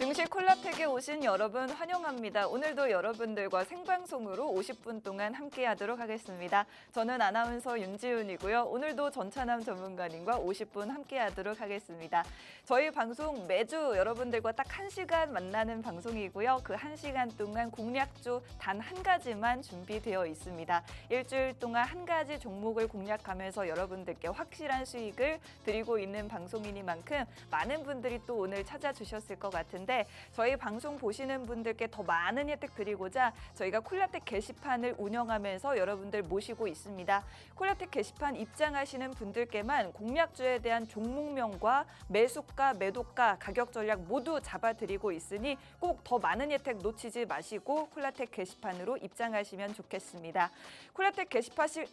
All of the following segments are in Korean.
증시 콜라텍에 오신 여러분 환영합니다. 오늘도 여러분들과 생방송으로 50분 동안 함께하도록 하겠습니다. 저는 아나운서 윤지훈이고요. 오늘도 전찬남 전문가님과 50분 함께하도록 하겠습니다. 저희 방송 매주 여러분들과 딱 1시간 만나는 방송이고요. 그 1시간 동안 공략주 단 한 가지만 준비되어 있습니다. 일주일 동안 한 가지 종목을 공략하면서 여러분들께 확실한 수익을 드리고 있는 방송이니만큼 많은 분들이 또 오늘 찾아주셨을 것 같은데 저희 방송 보시는 분들께 더 많은 혜택 드리고자 저희가 콜라텍 게시판을 운영하면서 여러분들 모시고 있습니다. 콜라텍 게시판 입장하시는 분들께만 공략주에 대한 종목명과 매수가, 매도가, 가격 전략 모두 잡아드리고 있으니 꼭 더 많은 혜택 놓치지 마시고 콜라텍 게시판으로 입장하시면 좋겠습니다. 콜라텍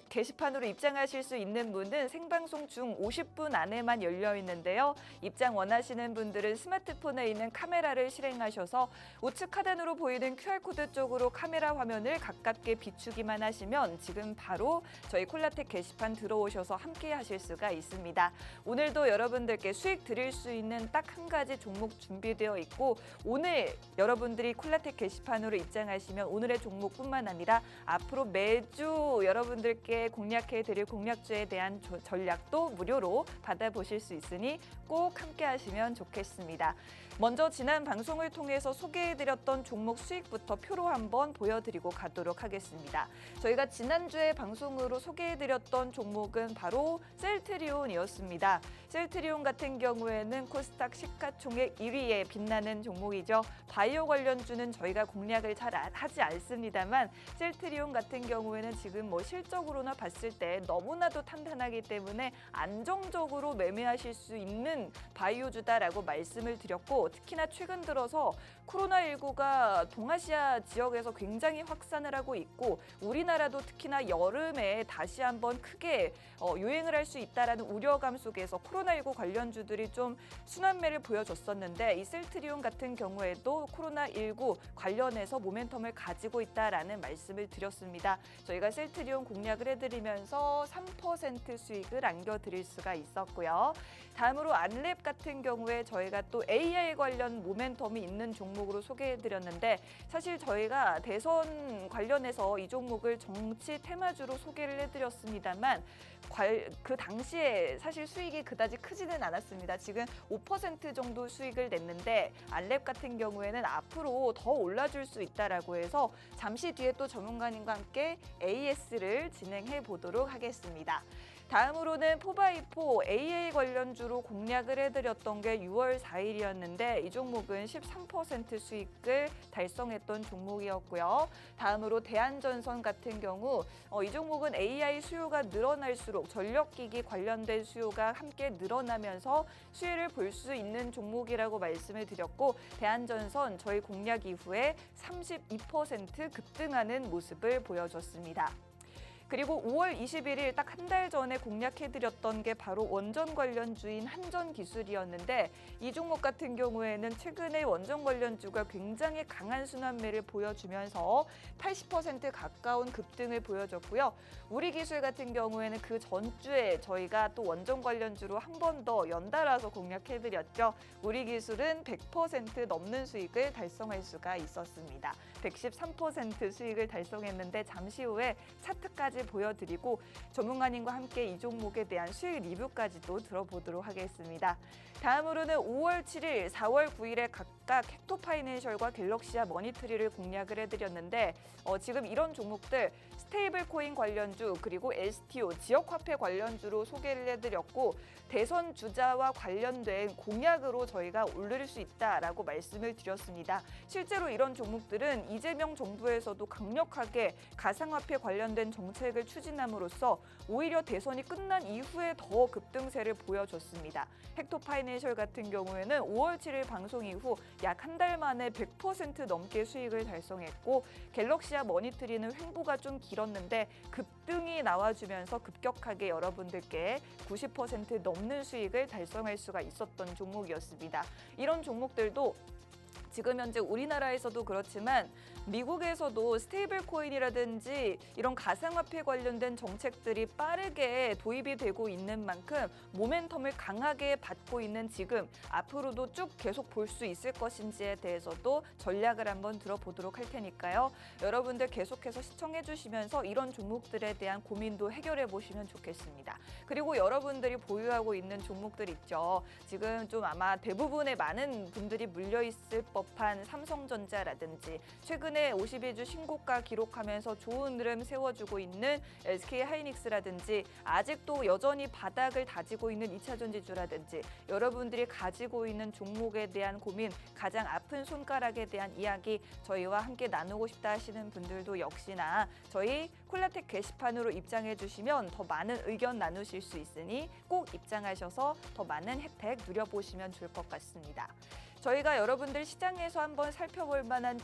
게시판으로 입장하실 수 있는 분은 생방송 중 50분 안에만 열려 있는데요. 입장 원하시는 분들은 스마트폰에 있는 카메라를 실행하셔서 우측 하단으로 보이는 QR코드 쪽으로 카메라 화면을 가깝게 비추기만 하시면 지금 바로 저희 콜라텍 게시판 들어오셔서 함께 하실 수가 있습니다. 오늘도 여러분들께 수익 드릴 수 있는 딱 한 가지 종목 준비되어 있고 오늘 여러분들이 콜라텍 게시판으로 입장하시면 오늘의 종목뿐만 아니라 앞으로 매주 여러분들께 공략해 드릴 공략주에 대한 전략도 무료로 받아보실 수 있으니 꼭 함께 하시면 좋겠습니다. 먼저 지난 방송을 통해서 소개해드렸던 종목 수익부터 표로 한번 보여드리고 가도록 하겠습니다. 저희가 지난주에 방송으로 소개해드렸던 종목은 바로 셀트리온이었습니다. 셀트리온 같은 경우에는 코스닥 시가총액 1위에 빛나는 종목이죠. 바이오 관련주는 저희가 공략을 잘 하지 않습니다만 셀트리온 같은 경우에는 지금 실적으로나 봤을 때 너무나도 탄탄하기 때문에 안정적으로 매매하실 수 있는 바이오주다라고 말씀을 드렸고 특히나 최근 들어서 코로나19가 동아시아 지역에서 굉장히 확산을 하고 있고 우리나라도 특히나 여름에 다시 한번 크게 유행을 할 수 있다라는 우려감 속에서 코로나19 관련주들이 좀 순환매를 보여줬었는데 이 셀트리온 같은 경우에도 코로나19 관련해서 모멘텀을 가지고 있다라는 말씀을 드렸습니다. 저희가 셀트리온 공략을 해드리면서 3% 수익을 안겨드릴 수가 있었고요. 다음으로 안랩 같은 경우에 저희가 또 AI 관련 모멘텀이 있는 종목으로 소개해드렸는데 사실 저희가 대선 관련해서 이 종목을 정치 테마주로 소개를 해드렸습니다만 그 당시에 사실 수익이 그다지 크지는 않았습니다. 지금 5% 정도 수익을 냈는데 안랩 같은 경우에는 앞으로 더 올라줄 수 있다라고 해서 잠시 뒤에 또 전문가님과 함께 AS를 진행해 보도록 하겠습니다. 다음으로는 포바이포 AI 관련주로 공략을 해드렸던 게 6월 4일이었는데 이 종목은 13% 수익을 달성했던 종목이었고요. 다음으로 대한전선 같은 경우 이 종목은 AI 수요가 늘어날수록 전력기기 관련된 수요가 함께 늘어나면서 수혜를 볼 수 있는 종목이라고 말씀을 드렸고 대한전선 저희 공략 이후에 32% 급등하는 모습을 보여줬습니다. 그리고 5월 21일 딱 한 달 전에 공략해드렸던 게 바로 원전 관련주인 한전기술이었는데 이 종목 같은 경우에는 최근에 원전 관련주가 굉장히 강한 순환매를 보여주면서 80% 가까운 급등을 보여줬고요. 우리기술 같은 경우에는 그 전주에 저희가 또 원전 관련주로 한 번 더 연달아서 공략해드렸죠. 우리기술은 100% 넘는 수익을 달성할 수가 있었습니다. 113% 수익을 달성했는데 잠시 후에 차트까지 보여드리고 전문가님과 함께 이 종목에 대한 수익 리뷰까지도 들어보도록 하겠습니다. 다음으로는 5월 7일, 4월 9일에 각각 헥토파이낸셜과 갤럭시아 머니트리를 공략을 해드렸는데 지금 이런 종목들 스테이블 코인 관련주 그리고 STO 지역화폐 관련주로 소개를 해드렸고 대선 주자와 관련된 공약으로 저희가 올릴 수 있다라고 말씀을 드렸습니다. 실제로 이런 종목들은 이재명 정부에서도 강력하게 가상화폐 관련된 정책을 추진함으로써 오히려 대선이 끝난 이후에 더 급등세를 보여줬습니다. 헥토파이낸셜 같은 경우에는 5월 7일 방송 이후 약 한 달 만에 100% 넘게 수익을 달성했고 갤럭시아 머니트리는 횡보가 좀 길었는데 급등이 나와주면서 급격하게 여러분들께 90% 넘는 수익을 달성할 수가 있었던 종목이었습니다. 이런 종목들도 지금 현재 우리나라에서도 그렇지만 미국에서도 스테이블 코인이라든지 이런 가상화폐 관련된 정책들이 빠르게 도입이 되고 있는 만큼 모멘텀을 강하게 받고 있는 지금 앞으로도 쭉 계속 볼 수 있을 것인지에 대해서도 전략을 한번 들어보도록 할 테니까요. 여러분들 계속해서 시청해 주시면서 이런 종목들에 대한 고민도 해결해 보시면 좋겠습니다. 그리고 여러분들이 보유하고 있는 종목들 있죠. 지금 좀 아마 대부분의 많은 분들이 물려 있을 법한 삼성전자라든지 최근에 52주 신고가 기록하면서 좋은 흐름 세워주고 있는 SK하이닉스라든지 아직도 여전히 바닥을 다지고 있는 2차전지주라든지 여러분들이 가지고 있는 종목에 대한 고민, 가장 아픈 손가락에 대한 이야기 저희와 함께 나누고 싶다 하시는 분들도 역시나 저희 콜라텍 게시판으로 입장해 주시면 더 많은 의견 나누실 수 있으니 꼭 입장하셔서 더 많은 혜택 누려보시면 좋을 것 같습니다. 저희가 여러분들 시장에서 한번 살펴볼 만한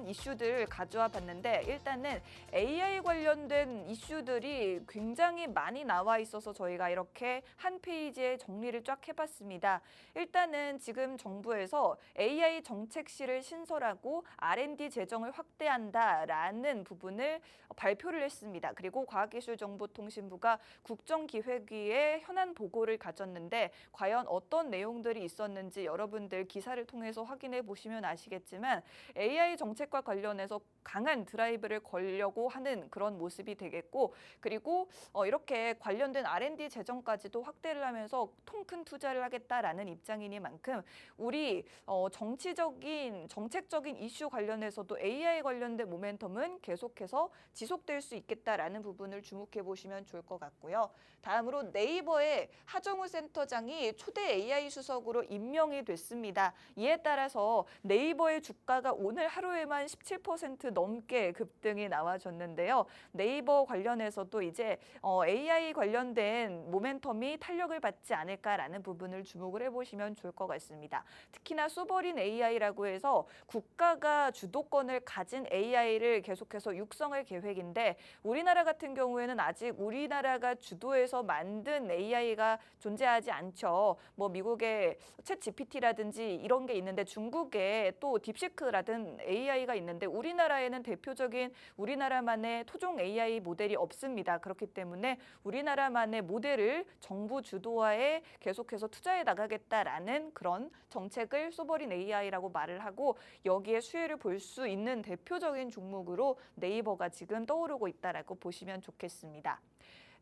이슈들 가져와 봤는데 일단은 AI 관련된 이슈들이 굉장히 많이 나와 있어서 저희가 이렇게 한 페이지에 정리를 쫙 해봤습니다. 일단은 지금 정부에서 AI 정책실을 신설하고 R&D 재정을 확대한다라는 부분을 발표를 했습니다. 그리고 과학기술정보통신부가 국정기획위에 현안 보고를 가졌는데 과연 어떤 내용들이 있었는지 여러분들 기사를 통해서 확인해 보시면 아시겠지만 AI 정책과 관련해서 강한 드라이브를 걸려고 하는 그런 모습이 되겠고 그리고 이렇게 관련된 R&D 재정까지도 확대를 하면서 통 큰 투자를 하겠다라는 입장이니만큼 우리 정책적인 이슈 관련해서도 AI 관련된 모멘텀은 계속해서 지속될 수 있겠다라는 부분을 주목해 보시면 좋을 것 같고요. 다음으로 네이버의 하정우 센터장이 초대 AI 수석으로 임명이 됐습니다. 이에 따라서 네이버의 주가가 오늘 하루에만 17% 넘게 급등이 나와줬는데요. 네이버 관련해서도 이제 AI 관련된 모멘텀이 탄력을 받지 않을까라는 부분을 주목을 해보시면 좋을 것 같습니다. 특히나 소버린 AI라고 해서 국가가 주도권을 가진 AI를 계속해서 육성할 계획인데 우리나라 같은 경우에는 아직 우리나라가 주도해서 만든 AI가 존재하지 않죠. 뭐 미국의 챗 GPT라든지 이런 게 있는데 중국에 또 딥시크라든 AI가 있는데 우리나라에는 대표적인 우리나라만의 토종 AI 모델이 없습니다. 그렇기 때문에 우리나라만의 모델을 정부 주도하에 계속해서 투자해 나가겠다라는 그런 정책을 소버린 AI라고 말을 하고 여기에 수혜를 볼 수 있는 대표적인 종목으로 네이버가 지금 떠오르고 있다라고 보시면 좋겠습니다.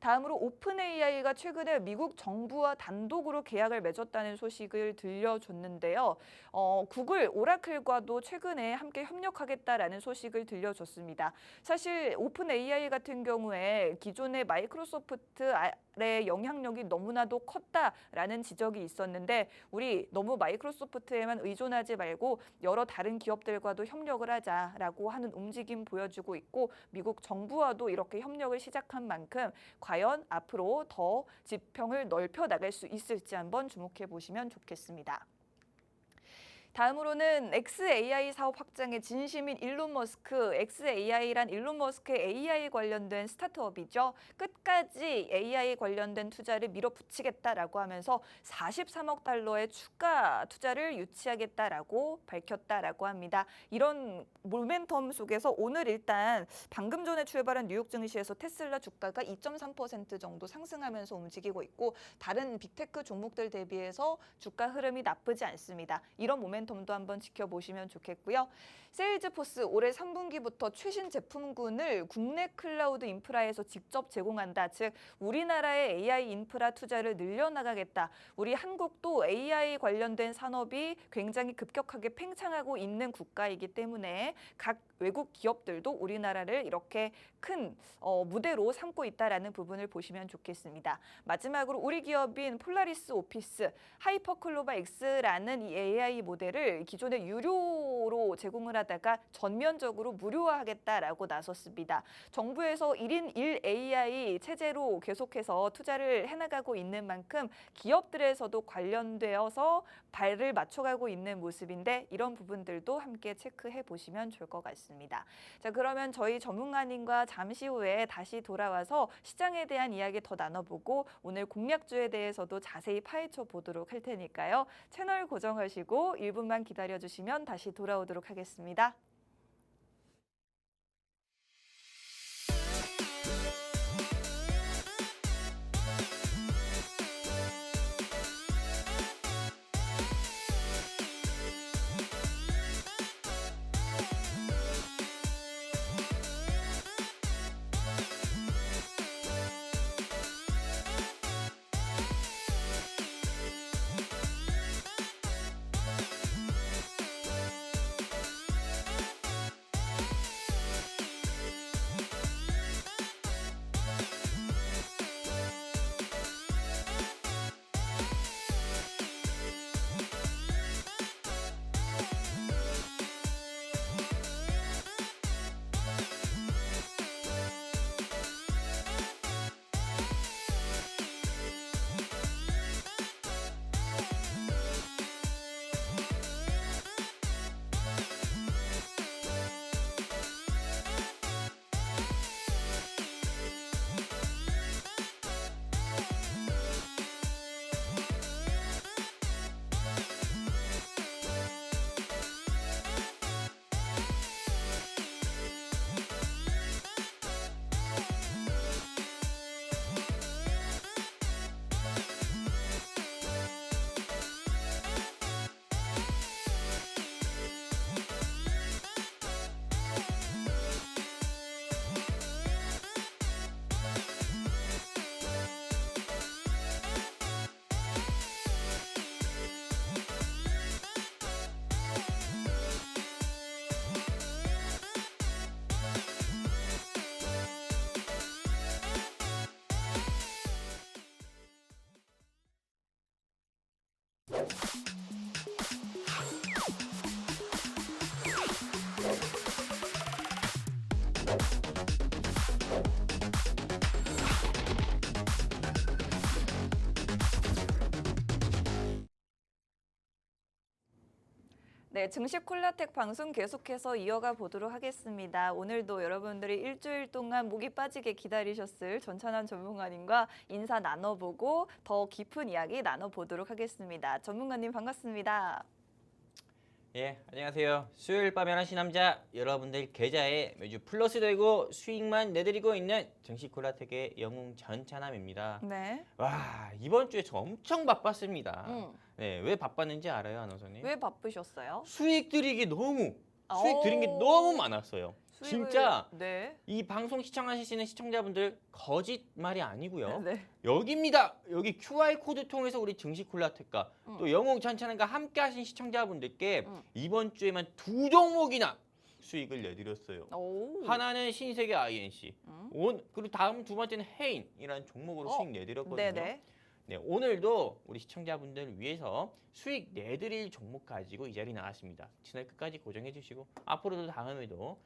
다음으로 오픈 AI가 최근에 미국 정부와 단독으로 계약을 맺었다는 소식을 들려줬는데요. 구글, 오라클과도 최근에 함께 협력하겠다라는 소식을 들려줬습니다. 사실 오픈 AI 같은 경우에 기존의 마이크로소프트 의 영향력이 너무나도 컸다라는 지적이 있었는데 우리 너무 마이크로소프트에만 의존하지 말고 여러 다른 기업들과도 협력을 하자라고 하는 움직임 보여주고 있고 미국 정부와도 이렇게 협력을 시작한 만큼 과연 앞으로 더 지평을 넓혀 나갈 수 있을지 한번 주목해 보시면 좋겠습니다. 다음으로는 XAI 사업 확장에 진심인 일론 머스크, XAI란 일론 머스크의 AI 관련된 스타트업이죠. 끝까지 AI 관련된 투자를 밀어붙이겠다라고 하면서 43억 달러의 추가 투자를 유치하겠다라고 밝혔다라고 합니다. 이런 모멘텀 속에서 오늘 일단 방금 전에 출발한 뉴욕 증시에서 테슬라 주가가 2.3% 정도 상승하면서 움직이고 있고 다른 빅테크 종목들 대비해서 주가 흐름이 나쁘지 않습니다. 이런 모멘텀도 한번 지켜보시면 좋겠고요. 세일즈포스 올해 3분기부터 최신 제품군을 국내 클라우드 인프라에서 직접 제공한다. 즉 우리나라의 AI 인프라 투자를 늘려나가겠다. 우리 한국도 AI 관련된 산업이 굉장히 급격하게 팽창하고 있는 국가이기 때문에 각 외국 기업들도 우리나라를 이렇게 큰 무대로 삼고 있다라는 부분을 보시면 좋겠습니다. 마지막으로 우리 기업인 폴라리스 오피스 하이퍼클로바 X라는 이 AI 모델을 기존에 유료로 제공을 하다가 전면적으로 무료화하겠다라고 나섰습니다. 정부에서 1인 1 AI 체제로 계속해서 투자를 해나가고 있는 만큼 기업들에서도 관련되어서 발을 맞춰가고 있는 모습인데 이런 부분들도 함께 체크해 보시면 좋을 것 같습니다. 자, 그러면 저희 전문가님과 잠시 후에 다시 돌아와서 시장에 대한 이야기 더 나눠보고 오늘 공략주에 대해서도 자세히 파헤쳐 보도록 할 테니까요. 채널 고정하시고 1부 5분만 기다려주시면 다시 돌아오도록 하겠습니다. 네, 증식 콜라텍 방송 계속해서 이어가 보도록 하겠습니다. 오늘도 여러분들이 일주일 동안 목이 빠지게 기다리셨을 전찬환 전문가님과 인사 나눠보고 더 깊은 이야기 나눠보도록 하겠습니다. 전문가님 반갑습니다. 예, 안녕하세요. 수요일 밤 11시 남자 여러분들 계좌에 매주 플러스 되고 수익만 내드리고 있는 증식 콜라텍의 영웅 전찬함입니다. 네. 와, 이번 주에 저 엄청 바빴습니다. 네, 왜 바빴는지 알아요, 아나운서님? 왜 바쁘셨어요? 수익 드린 게 너무 많았어요. 진짜 네. 이 방송 시청하시는 시청자분들 거짓말이 아니고요. 네. 여기입니다. 여기 QR코드 통해서 우리 증식 콜라텍과 또 영웅 전찬함과 함께 하신 시청자분들께 이번 주에만 2종목이나 수익을 내드렸어요. 오. 하나는 신세계 INC, 그리고 다음 두 번째는 해인이라는 종목으로 수익 내드렸거든요. 네네. 네, 오늘도 우리 시청자분들 위해서 수익 내드릴 종목 가지고 이 자리에 나왔습니다. 채널 끝까지 고정해 주시고 앞으로도 다음에도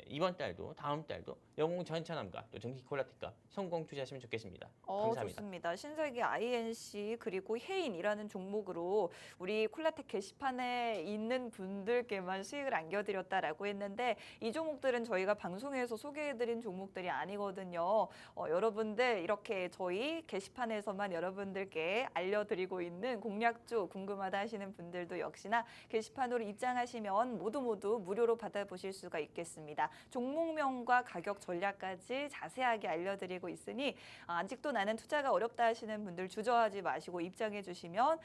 이번 달도 다음 달도 영웅 전찬함과 또 증식 콜라텍과 성공 투자하시면 좋겠습니다. 감사합니다. 좋습니다. 신세계 INC 그리고 해인이라는 종목으로 우리 콜라텍 게시판에 있는 분들께만 수익을 안겨드렸다라고 했는데 이 종목들은 저희가 방송에서 소개해드린 종목들이 아니거든요. 여러분들 이렇게 저희 게시판에서만 여러분들께 알려드리고 있는 공략주 궁금하다 하시는 분들도 역시나 게시판으로 입장하시면 모두 무료로 받아보실 수가 있겠습니다. 종목명과 가격 전략까지 자세하게 알려드리고 있으니 아직도 나는 투자가 어렵다 하시는 분들 주저하지 마시고 입장해 주시면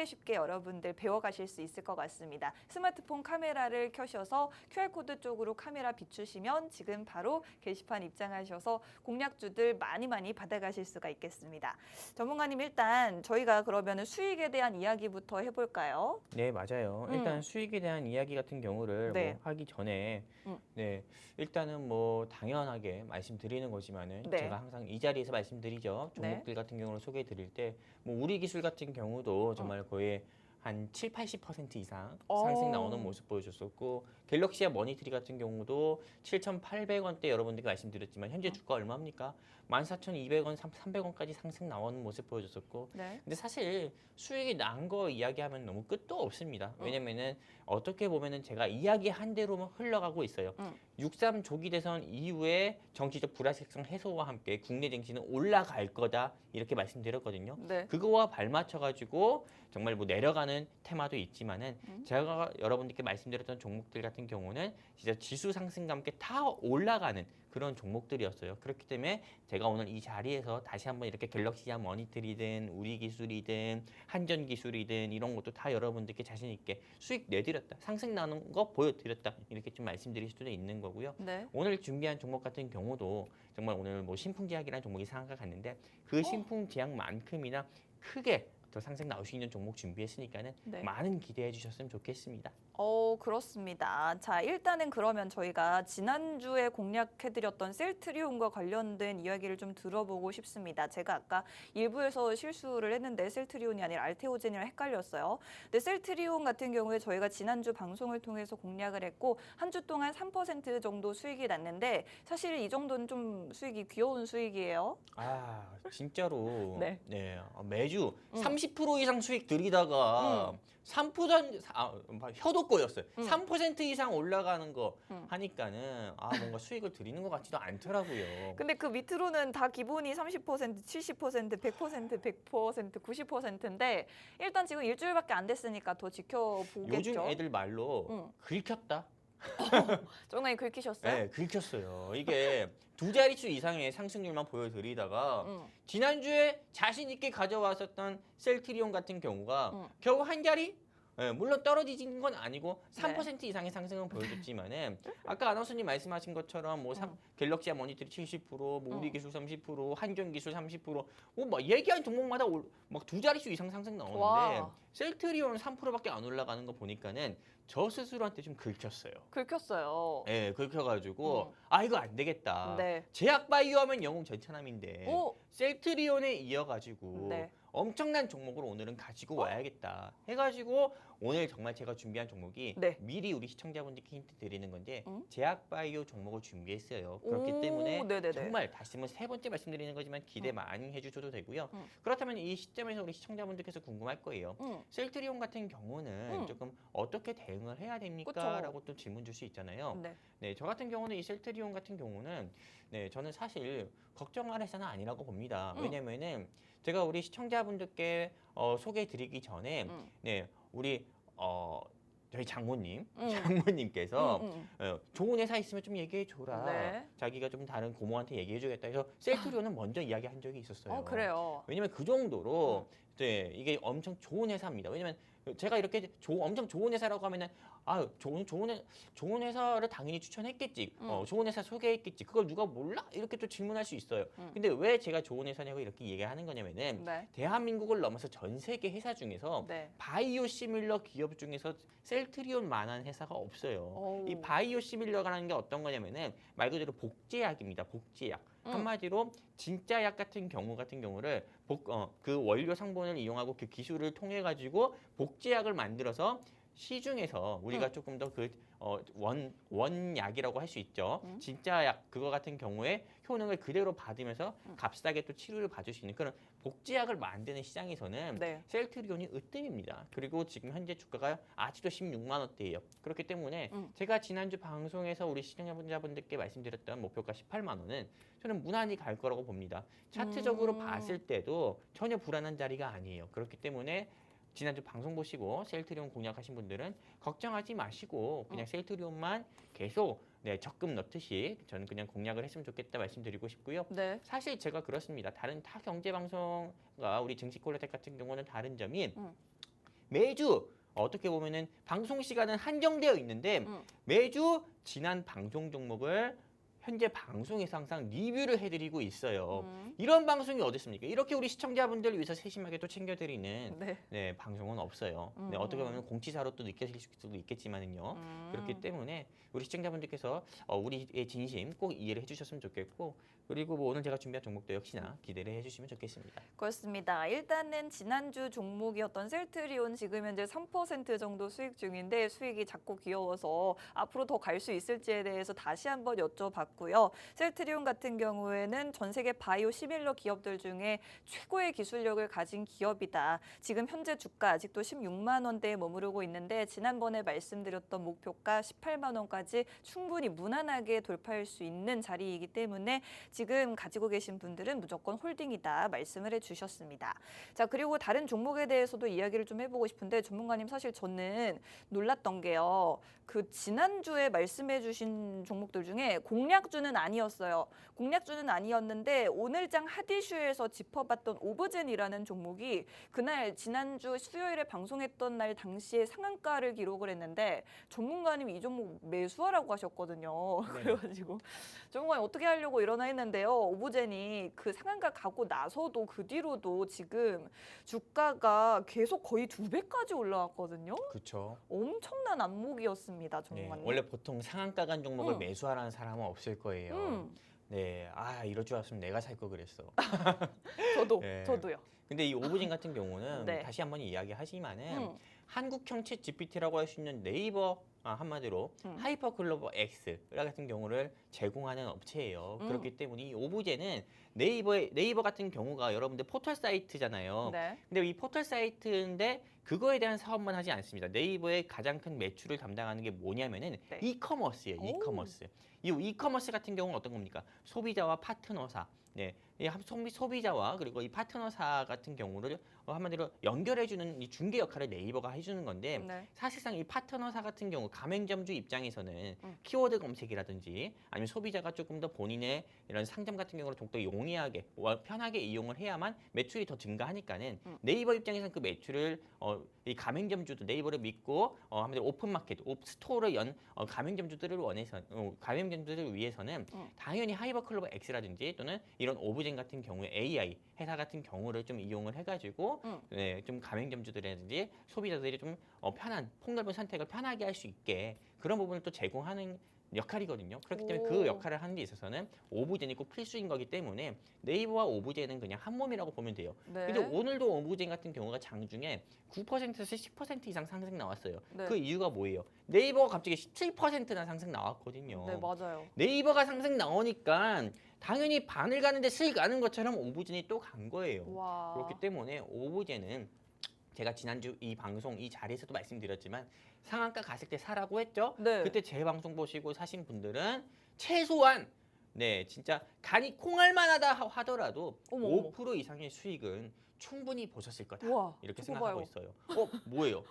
쉽게 여러분들 배워가실 수 있을 것 같습니다. 스마트폰 카메라를 켜셔서 QR코드 쪽으로 카메라 비추시면 지금 바로 게시판 입장하셔서 공략주들 많이 받아가실 수가 있겠습니다. 전문가님 일단 저희가 그러면 수익에 대한 이야기부터 해볼까요? 네, 맞아요. 일단 수익에 대한 이야기 같은 경우를 네. 뭐 하기 전에 네, 일단은 뭐 당연하게 말씀드리는 거지만은 네. 제가 항상 이 자리에서 말씀드리죠. 종목들 같은 경우를 소개해 드릴 때 뭐 우리 기술 같은 경우도 정말 거의 한 70~80% 이상 상승 나오는 모습 보여줬었고 갤럭시와 머니트리 같은 경우도 7,800원대 여러분들께 말씀드렸지만 현재 주가 얼마입니까? 14,200원, 300원까지 상승 나오는 모습 보여줬었고 네. 근데 사실 수익이 난 거 이야기하면 너무 끝도 없습니다. 왜냐면은 어떻게 보면은 제가 이야기한 대로만 흘러가고 있어요. 6.3 조기 대선 이후에 정치적 불확실성 해소와 함께 국내 증시는 올라갈 거다 이렇게 말씀드렸거든요. 네. 그거와 발맞춰 가지고 정말 뭐 내려가는 테마도 있지만은 제가 여러분들께 말씀드렸던 종목들 같은 경우는 진짜 지수 상승과 함께 다 올라가는 그런 종목들이었어요. 그렇기 때문에 제가 오늘 이 자리에서 다시 한번 이렇게 갤럭시아 머니틀이든 우리기술이든 한전기술이든 이런 것도 다 여러분들께 자신 있게 수익 내드렸다, 상승 나는 거 보여드렸다 이렇게 좀 말씀드릴 수도 있는 거고요. 네. 오늘 준비한 종목 같은 경우도 정말 오늘 뭐 신풍제약이라는 종목이 상한가 갔는데 그 신풍제약만큼이나 크게 더 상승 나올 수 있는 종목 준비했으니까는 네. 많은 기대해 주셨으면 좋겠습니다. 그렇습니다. 자, 일단은 그러면 저희가 지난주에 공략해드렸던 셀트리온과 관련된 이야기를 좀 들어보고 싶습니다. 제가 아까 일부에서 실수를 했는데 셀트리온이 아니라 알테오젠이랑 헷갈렸어요. 근데 셀트리온 같은 경우에 저희가 지난주 방송을 통해서 공략을 했고 한 주 동안 3% 정도 수익이 났는데 사실 이 정도는 좀 수익이 귀여운 수익이에요. 아 진짜로 네. 매주 30% 이상 수익 들이다가 3% 혀도 꼬였어요. 3% 이상 올라가는 거 하니까는 뭔가 수익을 드리는 것 같지도 않더라고요. 근데 그 밑으로는 다 기본이 30%, 70%, 100%, 100%, 90%인데 일단 지금 일주일밖에 안 됐으니까 더 지켜보겠죠. 요즘 애들 말로 긁혔다. 정말 긁히셨어요? 네, 긁혔어요. 이게 두 자릿수 이상의 상승률만 보여드리다가 지난주에 자신 있게 가져왔었던 셀트리온 같은 경우가 겨우 한 자리? 네, 물론 떨어지는 건 아니고 3% 이상의 상승은 보여줬지만은 아까 아나운서님 말씀하신 것처럼 뭐 갤럭시아 머니터리 70%, 뭐 우리기술 30%, 한전기술 30%, 뭐 얘기한 종목마다 막 두 자릿수 이상 상승 나오는데 와. 셀트리온은 3%밖에 안 올라가는 거 보니까는 저 스스로한테 좀 긁혔어요. 긁혔어요. 네, 긁혀가지고 이거 안 되겠다. 네. 제약바이오 하면 영웅 전차남인데 오! 셀트리온에 이어가지고 네. 엄청난 종목을 오늘은 가지고 와야겠다 해가지고 오늘 정말 제가 준비한 종목이 네. 미리 우리 시청자분들께 힌트 드리는 건데 응? 제약바이오 종목을 준비했어요. 그렇기 오, 때문에 네네네. 정말 다시 한번 세 번째 말씀드리는 거지만 기대 많이 해주셔도 되고요. 그렇다면 이 시점에서 우리 시청자분들께서 궁금할 거예요. 셀트리온 같은 경우는 조금 어떻게 대응을 해야 됩니까? 그쵸. 라고 또 질문 줄 수 있잖아요. 네. 네, 저 같은 경우는 이 셀트리온 같은 경우는 저는 사실 걱정할 회사는 아니라고 봅니다. 왜냐면은 제가 우리 시청자분들께 소개해드리기 전에 우리 저희 장모님, 장모님께서 좋은 회사 있으면 좀 얘기해 줘라. 네. 자기가 좀 다른 고모한테 얘기해 주겠다 해서 셀트리온은 먼저 이야기한 적이 있었어요. 그래요. 왜냐면 그 정도로 이게 엄청 좋은 회사입니다. 왜냐면 제가 이렇게 엄청 좋은 회사라고 하면은 좋은 회사를 당연히 추천했겠지. 좋은 회사 소개했겠지. 그걸 누가 몰라? 이렇게 또 질문할 수 있어요. 근데 왜 제가 좋은 회사냐고 이렇게 얘기하는 거냐면은 네. 대한민국을 넘어서 전 세계 회사 중에서 네. 바이오 시밀러 기업 중에서 셀트리온만한 회사가 없어요. 오. 이 바이오 시밀러라는 게 어떤 거냐면은 말 그대로 복제약입니다. 복제약. 한마디로 진짜 약 같은 경우를 그 원료 성분을 이용하고 그 기술을 통해 가지고 복제약을 만들어서 시중에서 우리가 조금 더 그 원약이라고 할 수 있죠. 진짜 약 그거 같은 경우에 효능을 그대로 받으면서 값싸게 또 치료를 받을 수 있는 그런 복제약을 만드는 시장에서는 네. 셀트리온이 으뜸입니다. 그리고 지금 현재 주가가 아직도 16만 원대예요. 그렇기 때문에 제가 지난주 방송에서 우리 시청자분들께 말씀드렸던 목표가 18만 원은 저는 무난히 갈 거라고 봅니다. 차트적으로 봤을 때도 전혀 불안한 자리가 아니에요. 그렇기 때문에 지난주 방송 보시고 셀트리온 공략하신 분들은 걱정하지 마시고 그냥 셀트리온만 계속 적금 넣듯이 저는 그냥 공략을 했으면 좋겠다 말씀드리고 싶고요. 네. 사실 제가 그렇습니다. 다른 타 경제 방송과 우리 증시콜레텍 같은 경우는 다른 점이 매주 어떻게 보면은 방송 시간은 한정되어 있는데 매주 지난 방송 종목을 현재 방송에서 항상 리뷰를 해드리고 있어요. 이런 방송이 어디 있습니까? 이렇게 우리 시청자분들을 위해서 세심하게 또 챙겨드리는 방송은 없어요. 어떻게 보면 공치사로 또 느껴질 수도 있겠지만은요. 그렇기 때문에 우리 시청자분들께서 우리의 진심 꼭 이해를 해주셨으면 좋겠고 그리고 뭐 오늘 제가 준비한 종목도 역시나 기대를 해주시면 좋겠습니다. 그렇습니다. 일단은 지난주 종목이었던 셀트리온 지금 현재 3% 정도 수익 중인데 수익이 작고 귀여워서 앞으로 더 갈 수 있을지에 대해서 다시 한번 여쭤봤고 올랐고요. 셀트리온 같은 경우에는 전 세계 바이오 시밀러 기업들 중에 최고의 기술력을 가진 기업이다. 지금 현재 주가 아직도 16만 원대에 머무르고 있는데 지난번에 말씀드렸던 목표가 18만 원까지 충분히 무난하게 돌파할 수 있는 자리이기 때문에 지금 가지고 계신 분들은 무조건 홀딩이다 말씀을 해주셨습니다. 자, 그리고 다른 종목에 대해서도 이야기를 좀 해보고 싶은데 전문가님 사실 저는 놀랐던 게요. 그 지난주에 말씀해주신 종목들 중에 공략주는 아니었어요. 공략주는 아니었는데 오늘장 핫이슈에서 짚어봤던 오브젠이라는 종목이 그날 지난주 수요일에 방송했던 날 당시에 상한가를 기록을 했는데 전문가님이 이 종목 매수하라고 하셨거든요. 네. 그래가지고 전문가님 어떻게 하려고 일어나 했는데요. 오브젠이 그 상한가 가고 나서도 그 뒤로도 지금 주가가 계속 거의 2배까지 올라왔거든요. 그렇죠. 엄청난 안목이었습니다, 네, 전문가님. 원래 보통 상한가 간 종목을 음. 매수하라는 사람은 없을 거예요. 네, 이럴 줄 알았으면 내가 살 거 그랬어. 네. 저도요. 근데 이 오브진 같은 경우는 네. 다시 한번 이야기하지만은 음. 한국형 챗 GPT라고 할 수 있는 네이버 한마디로 하이퍼 글로벌 X 같은 경우를 제공하는 업체예요. 그렇기 때문에 이 오브제는 네이버 같은 경우가 여러분들 포털 사이트잖아요. 네. 근데 이 포털 사이트인데 그거에 대한 사업만 하지 않습니다. 네이버의 가장 큰 매출을 담당하는 게 뭐냐면은 네. 이커머스예요. 이커머스. 이 이커머스 같은 경우는 어떤 겁니까? 소비자와 파트너사. 네, 이 소비자와 그리고 이 파트너사 같은 경우를 한마디로 연결해주는 이 중개 역할을 네이버가 해주는 건데 네. 사실상 이 파트너사 같은 경우 가맹점주 입장에서는 키워드 검색이라든지 아니면 소비자가 조금 더 본인의 이런 상점 같은 경우를 더욱더 용이하게 편하게 이용을 해야만 매출이 더 증가하니까는 네이버 입장에서는 그 매출을 이 가맹점주도 네이버를 믿고 한마디로 오픈마켓, 스토어를 연 가맹점주들을 가맹점주들을 위해서는 당연히 하이버클로버 X라든지 또는 이런 오브젠 같은 경우에 AI 회사 같은 경우를 좀 이용을 해가지고 네, 좀 가맹점주들이라든지 소비자들이 좀 편한 폭넓은 선택을 편하게 할 수 있게 그런 부분을 또 제공하는 역할이거든요. 그렇기 때문에 그 역할을 하는 데 있어서는 오브젠이 꼭 필수인 거기 때문에 네이버와 오브젠은 그냥 한 몸이라고 보면 돼요. 네. 근데 오늘도 오브젠 같은 경우가 장중에 9%에서 10% 이상 상승 나왔어요. 네. 그 이유가 뭐예요? 네이버가 갑자기 17%나 상승 나왔거든요. 네, 맞아요. 네이버가 상승 나오니까 당연히 반을 가는데 수익 가는 것처럼 오브젠이 또 간 거예요. 와. 그렇기 때문에 오브젠은 제가 지난주 이 방송 이 자리에서도 말씀드렸지만 상한가 갔을 때 사라고 했죠. 네. 그때 제 방송 보시고 사신 분들은 최소한 네 진짜 간이 콩알만하다 하더라도 어머, 5% 이상의 수익은 충분히 보셨을 거다. 우와, 이렇게 저거 생각하고 봐요. 있어요. 뭐예요?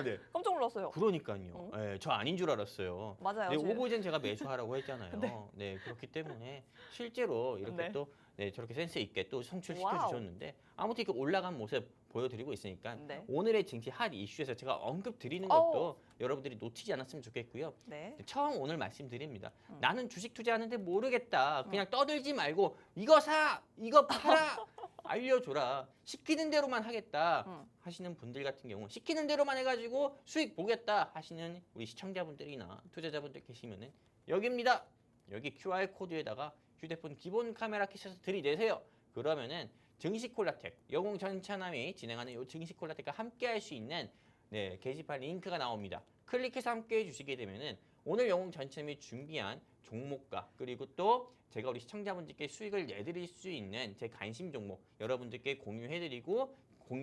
네. 깜짝 놀랐어요. 그러니까요. 네, 저 아닌 줄 알았어요. 맞아요. 네, 제- 오브젠 제가 매수하라고 했잖아요. 네. 그렇기 때문에 실제로 이렇게 네. 또 네, 저렇게 센스 있게 또 성출시켜 와우. 주셨는데 아무튼 이렇게 올라간 모습 보여드리고 있으니까 네. 오늘의 증시 핫 이슈에서 제가 언급 드리는 어우. 것도 여러분들이 놓치지 않았으면 좋겠고요. 네. 처음 오늘 말씀드립니다. 나는 주식 투자하는데 모르겠다. 그냥 떠들지 말고 이거 사, 이거 팔아. 알려줘라. 시키는 대로만 하겠다 하시는 분들 같은 경우 시키는 대로만 해가지고 수익 보겠다 하시는 우리 시청자분들이나 투자자분들 계시면은 여기입니다. 여기 QR 코드에다가 휴대폰 기본 카메라 켜셔서 들이대세요. 그러면은 증시콜라텍 영웅 전찬남이 진행하는 이 증시콜라텍과 함께 할 수 있는 네, 게시판 링크가 나옵니다. 클릭해서 함께 해주시게 되면은 오늘 영웅 전찬남이 준비한 종목과 그리고 또 제가 우리 시청자분들께 수익을 내드릴 수 있는 제 관심 종목 여러분들께 공유해드리고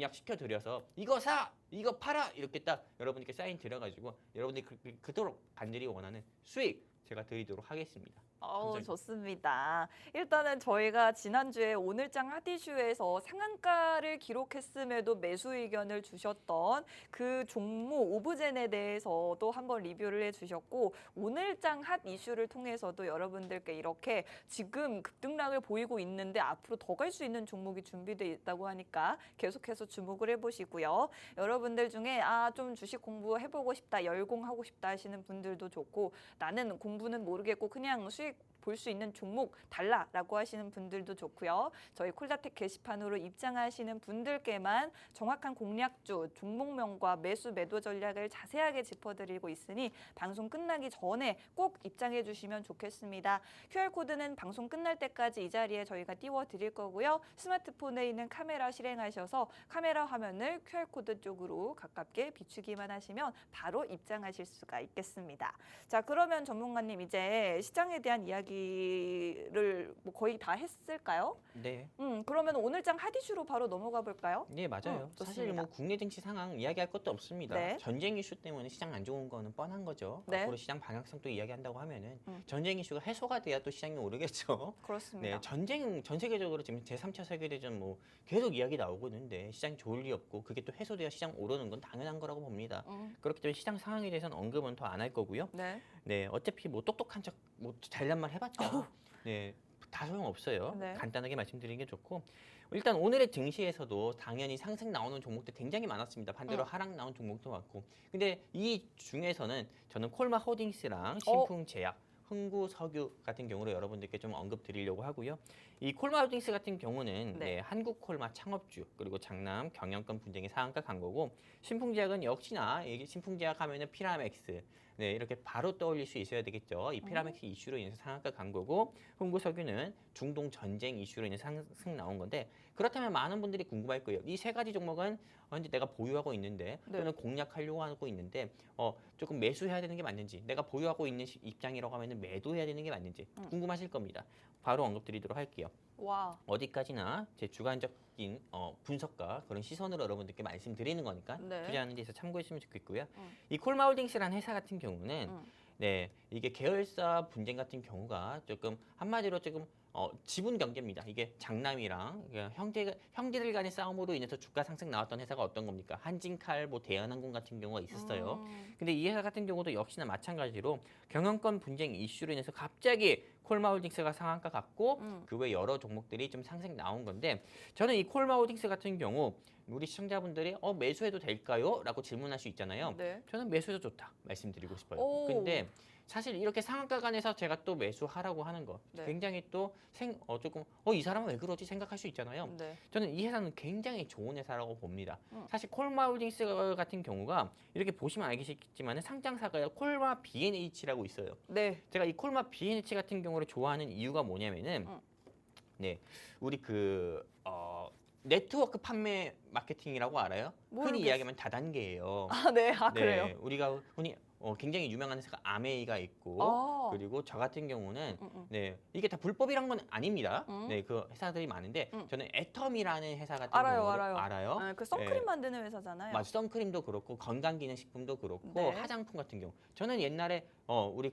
공략시켜드려서 이거 사! 이거 팔아! 이렇게 딱 여러분들께 사인 드려가지고 여러분들이 그토록 간절히 원하는 수익 제가 드리도록 하겠습니다. 감사합니다. 좋습니다. 일단은 저희가 지난주에 오늘장 핫이슈에서 상한가를 기록했음에도 매수 의견을 주셨던 그 종목 오브젠에 대해서도 한번 리뷰를 해주셨고 오늘장 핫 이슈를 통해서도 여러분들께 이렇게 지금 급등락을 보이고 있는데 앞으로 더 갈 수 있는 종목이 준비되어 있다고 하니까 계속해서 주목을 해보시고요. 여러분들 중에 좀 주식 공부해보고 싶다, 열공하고 싶다 하시는 분들도 좋고 나는 공부는 모르겠고 그냥 수익 볼 수 있는 종목 달라라고 하시는 분들도 좋고요. 저희 콜라텍 게시판으로 입장하시는 분들께만 정확한 공략주, 종목명과 매수 매도 전략을 자세하게 짚어드리고 있으니 방송 끝나기 전에 꼭 입장해 주시면 좋겠습니다. QR코드는 방송 끝날 때까지 이 자리에 저희가 띄워드릴 거고요. 스마트폰에 있는 카메라 실행하셔서 카메라 화면을 QR코드 쪽으로 가깝게 비추기만 하시면 바로 입장하실 수가 있겠습니다. 자, 그러면 전문가님 이제 시장에 대한 대한 이야기를 뭐 거의 다 했을까요? 네. 그러면 오늘장 핫 이슈로 바로 넘어가 볼까요? 네, 맞아요. 사실 좋습니다. 뭐 국내 증시 상황 이야기할 것도 없습니다. 네. 전쟁 이슈 때문에 시장 안 좋은 거는 뻔한 거죠. 네. 앞으로 시장 방향성도 이야기한다고 하면은 음. 전쟁 이슈가 해소가 돼야 또 시장이 오르겠죠. 그렇습니다. 네, 전쟁 전 세계적으로 지금 제3차 세계대전 뭐 계속 이야기 나오고 있는데 시장이 좋을 리 없고 그게 또 해소돼야 시장 오르는 건 당연한 거라고 봅니다. 그렇기 때문에 시장 상황에 대해서는 언급은 더 안 할 거고요. 네. 네, 어차피 뭐 똑똑한 척 뭐 잘난 말 해봤자 네, 다 소용없어요. 네. 간단하게 말씀드리는 게 좋고 일단 오늘의 증시에서도 당연히 상승 나오는 종목들 굉장히 많았습니다. 반대로 하락 나온 종목도 많고 근데 이 중에서는 저는 콜마 호딩스랑 신풍제약 흥구석유 같은 경우로 여러분들께 좀 언급 드리려고 하고요. 이 콜마 홀딩스 같은 경우는 네. 한국콜마 창업주 그리고 장남 경영권 분쟁의 상한가 간 거고 신풍제약은 역시나 이게 신풍제약 하면은 피라맥스 네, 이렇게 바로 떠올릴 수 있어야 되겠죠. 이 피라맥스 이슈로 인해서 상한가 간 거고 흥구석유는 중동 전쟁 이슈로 인해서 상승 나온 건데 그렇다면 많은 분들이 궁금할 거예요. 이 세 가지 종목은 현재 내가 보유하고 있는데 네. 또는 공략하려고 하고 있는데 조금 매수해야 되는 게 맞는지 내가 보유하고 있는 입장이라고 하면 매도해야 되는 게 맞는지 궁금하실 겁니다. 바로 언급드리도록 할게요. 와. 어디까지나 제 주관적인 분석과 그런 시선으로 여러분들께 말씀드리는 거니까 네. 투자하는 데서 참고했으면 좋겠고요. 이 콜마홀딩스라는 회사 같은 경우는 네, 이게 계열사 분쟁 같은 경우가 조금 한마디로 조금 지분 경제입니다. 이게 장남이랑 형제들 간의 싸움으로 인해서 주가 상승 나왔던 회사가 어떤 겁니까? 한진칼, 뭐 대한항공 같은 경우가 있었어요. 근데 이 회사 같은 경우도 역시나 마찬가지로 경영권 분쟁 이슈로 인해서 갑자기 콜마홀딩스가 상한가 갔고 그 외 여러 종목들이 좀 상승 나온 건데 저는 이 콜마홀딩스 같은 경우 우리 시청자분들이 매수해도 될까요? 라고 질문할 수 있잖아요. 네. 저는 매수해도 좋다 말씀드리고 싶어요. 오. 근데 사실 이렇게 상한가 간에서 제가 또 매수하라고 하는 거 네. 굉장히 또 조금 이 사람은 왜 그러지 생각할 수 있잖아요. 네. 저는 이 회사는 굉장히 좋은 회사라고 봅니다. 사실 콜마홀딩스 같은 경우가 이렇게 보시면 알겠지만 상장사가 콜마 B&H라고 있어요. 네. 제가 이 콜마 B&H 같은 경우를 좋아하는 이유가 뭐냐면은 네, 우리 네트워크 판매 마케팅이라고 알아요? 흔히 모르겠- 이야기하면 다단계예요. 아, 네. 아, 네, 그래요. 우리가 흔히 굉장히 유명한 회사가 아메이가 있고 그리고 저 같은 경우는 네, 이게 다 불법이란 건 아닙니다. 네, 그 회사들이 많은데 저는 애텀이라는 회사 같은 경우를 알아요. 네, 그 선크림 네. 만드는 회사잖아요. 맞아, 선크림도 그렇고 건강기능식품도 그렇고 네. 화장품 같은 경우 저는 옛날에 우리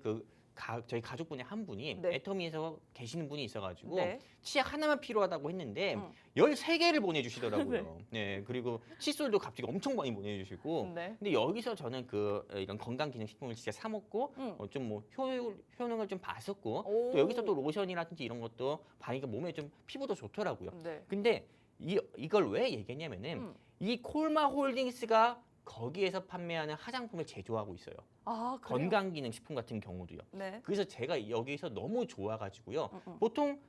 저희 가족분의 한 분이 네. 애터미에서 계시는 분이 있어가지고 네. 치약 하나만 필요하다고 했는데 13개를 보내주시더라고요. 네. 그리고 칫솔도 갑자기 엄청 많이 보내주시고 네. 근데 여기서 저는 이런 건강기능식품을 진짜 사 먹고 좀 뭐 효능을 좀 봤었고 오. 또 여기서 또 로션이라든지 이런 것도 바르니까 몸에 좀 피부도 좋더라고요. 네. 근데 이걸 왜 얘기했냐면은 이 콜마 홀딩스가 거기에서 판매하는 화장품을 제조하고 있어요. 아, 그래요? 건강기능식품 같은 경우도요. 네. 그래서 제가 여기서 너무 좋아가지고요. 보통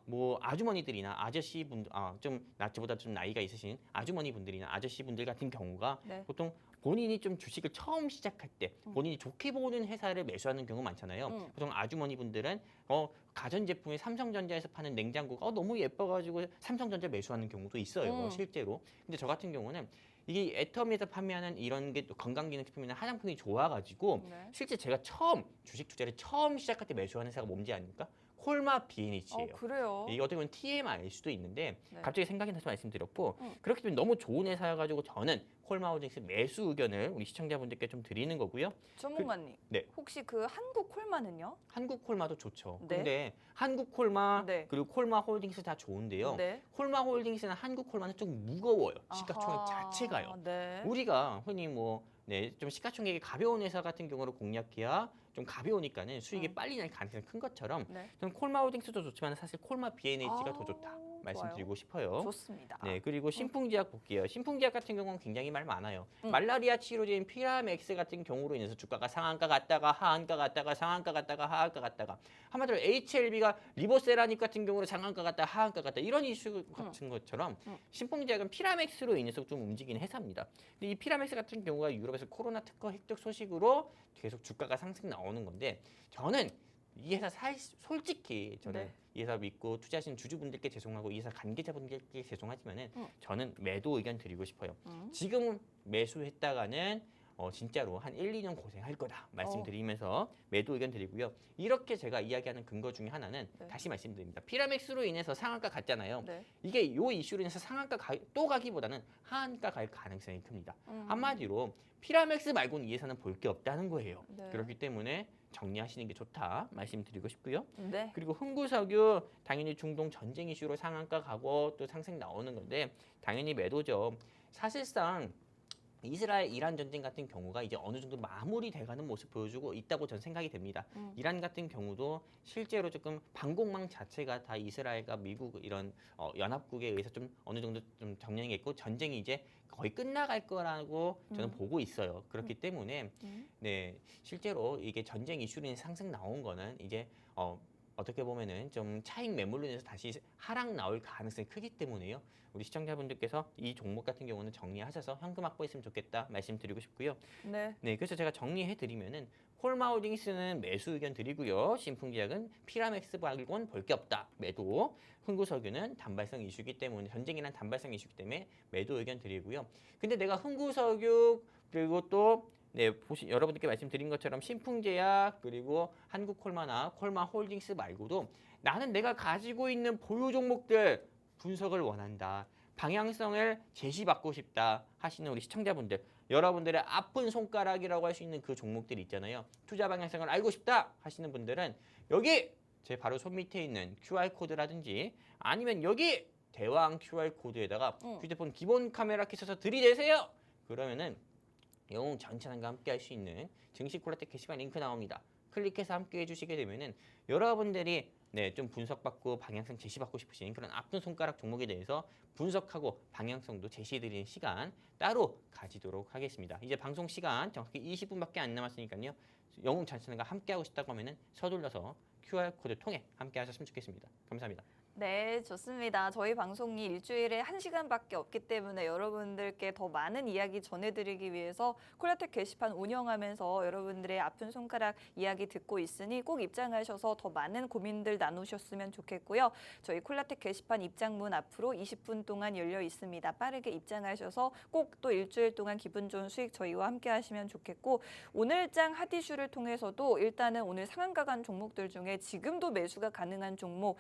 뭐 아주머니들이나 아저씨 분들, 좀 저보다 좀 나이가 있으신 아주머니 분들이나 아저씨 분들 같은 경우가 네. 보통 본인이 좀 주식을 처음 시작할 때 본인이 좋게 보는 회사를 매수하는 경우 많잖아요. 보통 아주머니 분들은 가전제품에 삼성전자에서 파는 냉장고가 너무 예뻐가지고 삼성전자 매수하는 경우도 있어요. 실제로. 근데 저 같은 경우는 이게 애텀에서 판매하는 이런 게 또 건강기능식품이나 화장품이 좋아가지고 네. 실제 제가 주식 투자를 처음 시작할 때 매수하는 회사가 뭔지 아닙니까? 콜마 B&H예요. 그래요. 이게 어떻게 보면 TMI일 수도 있는데 네. 갑자기 생각이 나서 말씀드렸고 그렇기 때문에 너무 좋은 회사여가지고 저는 콜마 홀딩스 매수 의견을 우리 시청자분들께 좀 드리는 거고요. 전문가님. 네. 혹시 그 한국 콜마는요? 한국 콜마도 좋죠. 네. 근데 한국 콜마 네. 그리고 콜마 홀딩스 다 좋은데요. 네. 콜마 홀딩스나 한국 콜마는 좀 무거워요. 시가총액 아하. 자체가요. 네. 우리가 흔히 좀 시가총액이 가벼운 회사 같은 경우를 공략해야 좀 가벼우니까는 수익이 빨리 날 가능성이 큰 것처럼 네. 저는 콜마 홀딩스도 좋지만 사실 콜마 B&H가 더 좋다 말씀드리고 싶어요. 좋습니다. 네, 그리고 신풍제약 볼게요. 신풍제약 같은 경우는 굉장히 말 많아요. 말라리아 치료제인 피라맥스 같은 경우로 인해서 주가가 상한가 갔다가 하한가 갔다가 상한가 갔다가 하한가 갔다가 한마디로 HLB가 리보세라닉 같은 경우로 상한가 갔다 하한가 갔다 이런 이슈 같은 것처럼 신풍제약은 피라맥스로 인해서 좀 움직이는 회사입니다. 근데 이 피라맥스 같은 경우가 유럽에서 코로나 특허 획득 소식으로 계속 주가가 상승 나오는 건데 저는 이 회사 솔직히 저는 네. 이 회사 믿고 투자하신 주주분들께 죄송하고 이 회사 관계자분들께 죄송하지만은 저는 매도 의견 드리고 싶어요. 지금 매수했다가는 진짜로 한 1, 2년 고생할 거다 말씀드리면서 매도 의견 드리고요. 이렇게 제가 이야기하는 근거 중에 하나는 네. 다시 말씀드립니다. 피라맥스로 인해서 상한가 갔잖아요. 네. 이게 요 이슈로 인해서 상한가 또 가기보다는 하한가 갈 가능성이 큽니다. 한마디로 피라맥스 말고는 이 회사는 볼 게 없다는 거예요. 네. 그렇기 때문에 정리하시는 게 좋다 말씀드리고 싶고요. 네. 그리고 흥구석유 당연히 중동 전쟁 이슈로 상한가 가고 또 상승 나오는 건데 당연히 매도죠. 사실상 이스라엘 이란 전쟁 같은 경우가 이제 어느 정도 마무리돼가는 모습 보여주고 있다고 전 생각이 됩니다. 이란 같은 경우도 실제로 조금 방공망 자체가 다 이스라엘과 미국 이런 연합국에 의해서 좀 어느 정도 좀 점령이 있고 전쟁이 이제 거의 끝나갈 거라고 저는 보고 있어요. 그렇기 때문에 네 실제로 이게 전쟁 이슈로 인해 상승 나온 거는 이제 어떻게 보면은 좀 차익 매물로 인해서 다시 하락 나올 가능성이 크기 때문에요. 우리 시청자분들께서 이 종목 같은 경우는 정리하셔서 현금 확보했으면 좋겠다 말씀드리고 싶고요. 네. 네, 그래서 제가 정리해 드리면은 콜마홀딩스는 매수 의견 드리고요. 신풍제약은 피라맥스 말고는 볼 게 없다. 매도. 흥구석유는 단발성 이슈기 때문에 전쟁이란 단발성 이슈기 때문에 매도 의견 드리고요. 근데 내가 흥구석유 그리고 또 네, 여러분들께 말씀드린 것처럼 신풍제약 그리고 한국콜마나 콜마홀딩스 말고도 나는 내가 가지고 있는 보유 종목들 분석을 원한다. 방향성을 제시받고 싶다 하시는 우리 시청자분들 여러분들의 아픈 손가락이라고 할 수 있는 그 종목들 있잖아요. 투자 방향성을 알고 싶다 하시는 분들은 여기 제 바로 손 밑에 있는 QR코드라든지 아니면 여기 대왕 QR코드에다가 휴대폰 기본 카메라 켜셔서 들이대세요. 그러면은 영웅 전차남과 함께 할 수 있는 증시 콜라텍 게시판 링크 나옵니다. 클릭해서 함께 해주시게 되면은 여러분들이 네, 좀 분석받고 방향성 제시받고 싶으신 그런 아픈 손가락 종목에 대해서 분석하고 방향성도 제시해드리는 시간 따로 가지도록 하겠습니다. 이제 방송 시간 정확히 20분밖에 안 남았으니까요. 영웅 전차남과 함께 하고 싶다고 하면은 서둘러서 QR코드 통해 함께 하셨으면 좋겠습니다. 감사합니다. 네, 좋습니다. 저희 방송이 일주일에 1시간밖에 없기 때문에 여러분들께 더 많은 이야기 전해드리기 위해서 콜라텍 게시판 운영하면서 여러분들의 아픈 손가락 이야기 듣고 있으니 꼭 입장하셔서 더 많은 고민들 나누셨으면 좋겠고요. 저희 콜라텍 게시판 입장문 앞으로 20분 동안 열려 있습니다. 빠르게 입장하셔서 꼭 또 일주일 동안 기분 좋은 수익 저희와 함께 하시면 좋겠고 오늘장 핫이슈를 통해서도 일단은 오늘 상한가 간 종목들 중에 지금도 매수가 가능한 종목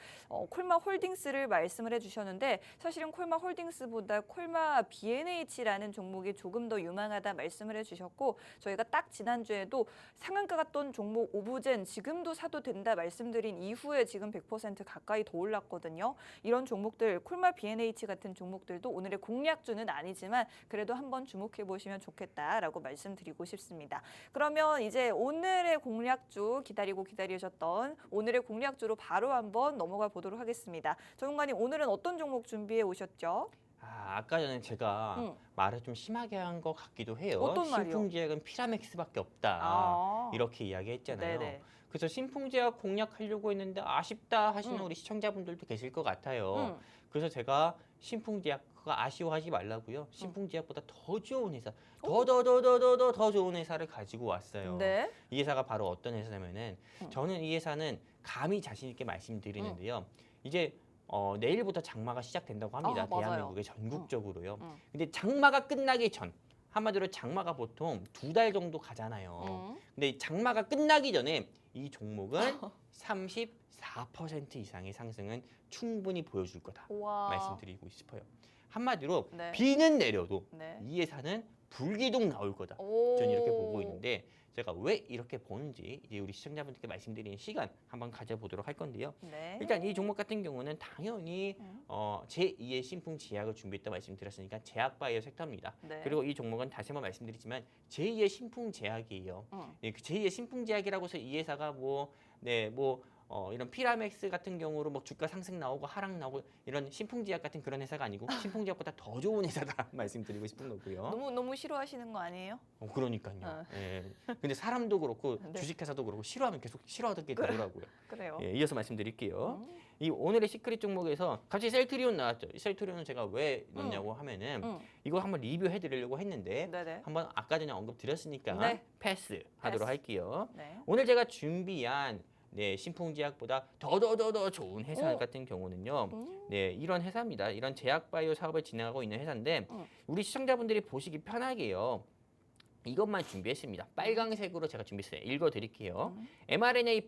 콜마 홀딩스를 말씀을 해주셨는데 사실은 콜마 홀딩스보다 콜마 B&H라는 종목이 조금 더 유망하다 말씀을 해주셨고 저희가 딱 지난주에도 상한가 갔던 종목 오브젠 지금도 사도 된다 말씀드린 이후에 지금 100% 가까이 더 올랐거든요. 이런 종목들 콜마 B&H 같은 종목들도 오늘의 공략주는 아니지만 그래도 한번 주목해 보시면 좋겠다라고 말씀드리고 싶습니다. 그러면 이제 오늘의 공략주 기다리셨던 오늘의 공략주로 바로 한번 넘어가 보도록 하겠습니다. 전문가님 오늘은 어떤 종목 준비해 오셨죠? 아까 전에 제가 말을 좀 심하게 한 것 같기도 해요. 어떤 말이요? 신풍제약은 피라맥스밖에 없다. 이렇게 이야기했잖아요. 네네. 그래서 신풍제약 공략하려고 했는데 아쉽다 하시는 우리 시청자분들도 계실 것 같아요. 그래서 제가 신풍제약 그거 아쉬워하지 말라고요. 신풍제약보다 더 좋은 회사, 더 좋은 회사를 가지고 왔어요. 네. 이 회사가 바로 어떤 회사냐면은 저는 이 회사는 감히 자신 있게 말씀드리는데요. 이제 내일부터 장마가 시작된다고 합니다. 맞아요. 대한민국의 전국적으로요. 근데 장마가 끝나기 전 한마디로 장마가 보통 2달 정도 가잖아요. 근데 장마가 끝나기 전에 이 종목은 34% 이상의 상승은 충분히 보여줄 거다 와. 말씀드리고 싶어요. 한마디로 네. 비는 내려도 네. 이 회사는 불기둥 나올 거다. 저는 이렇게 보고 있는데 제가 왜 이렇게 보는지 이제 우리 시청자분들께 말씀드리는 시간 한번 가져보도록 할 건데요. 네. 일단 이 종목 같은 경우는 당연히 제2의 신풍 제약을 준비했다 말씀드렸으니까 제약바이오 섹터입니다. 네. 그리고 이 종목은 다시 한번 말씀드리지만 제2의 신풍 제약이에요. 예, 그 제2의 신풍 제약이라고 해서 이 회사가 이런 피라맥스 같은 경우로 뭐 주가 상승 나오고 하락 나오고 이런 신풍제약 같은 그런 회사가 아니고 신풍제약보다 더 좋은 회사다 말씀드리고 싶은 거고요. 너무 싫어하시는 거 아니에요? 그러니까요. 예. 근데 사람도 그렇고 네. 주식회사도 그렇고 싫어하면 계속 싫어하게 되더라고요. 그래요. 예, 이어서 말씀드릴게요. 이 오늘의 시크릿 종목에서 갑자기 셀트리온 나왔죠. 이 셀트리온은 제가 왜 넣냐고 하면은 이거 한번 리뷰해 드리려고 했는데 네네. 한번 아까 전에 언급 드렸으니까 네. 패스 하도록 할게요. 네. 오늘 제가 준비한 신풍제약보다 더 좋은 회사 같은 경우는요. 네, 이런 회사입니다. 이런 제약바이오 사업을 진행하고 있는 회사인데 우리 시청자분들이 보시기 편하게요. 이것만 준비했습니다. 빨강색으로 제가 준비했어요. 읽어드릴게요. mRNA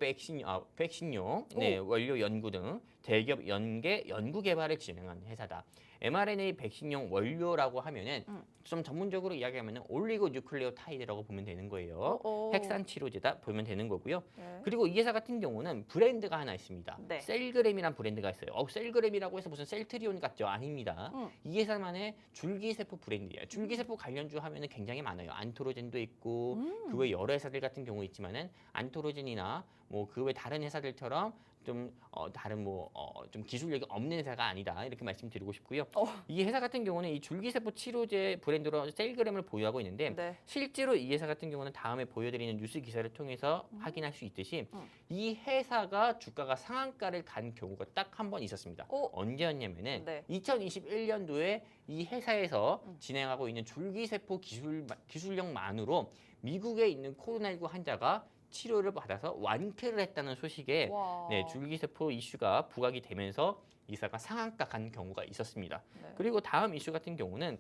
백신용 원료 연구 등 대기업 연구 개발을 진행한 회사다. mRNA 백신용 원료라고 하면은 좀 전문적으로 이야기하면은 올리고 뉴클레오타이드라고 보면 되는 거예요. 핵산 치료제다 보면 되는 거고요. 네. 그리고 이 회사 같은 경우는 브랜드가 하나 있습니다. 네. 셀그램이란 브랜드가 있어요. 셀그램이라고 해서 무슨 셀트리온 같죠? 아닙니다. 이 회사만의 줄기세포 브랜드예요. 줄기세포 관련주 하면은 굉장히 많아요. 안토로젠도 있고 그 외 여러 회사들 같은 경우 있지만은 안토로젠이나 뭐 그 외 다른 회사들처럼 좀 다른 좀 기술력이 없는 회사가 아니다 이렇게 말씀드리고 싶고요. 이 회사 같은 경우는 이 줄기세포 치료제 브랜드로 셀그램을 보유하고 있는데 네. 실제로 이 회사 같은 경우는 다음에 보여드리는 뉴스 기사를 통해서 확인할 수 있듯이 이 회사가 주가가 상한가를 간 경우가 딱 한 번 있었습니다. 언제였냐면은 네. 2021년도에 이 회사에서 진행하고 있는 줄기세포 기술력만으로 미국에 있는 코로나19 환자가 치료를 받아서 완쾌를 했다는 소식에 와. 네, 줄기세포 이슈가 부각이 되면서 이사가 상한가 간 경우가 있었습니다. 네. 그리고 다음 이슈 같은 경우는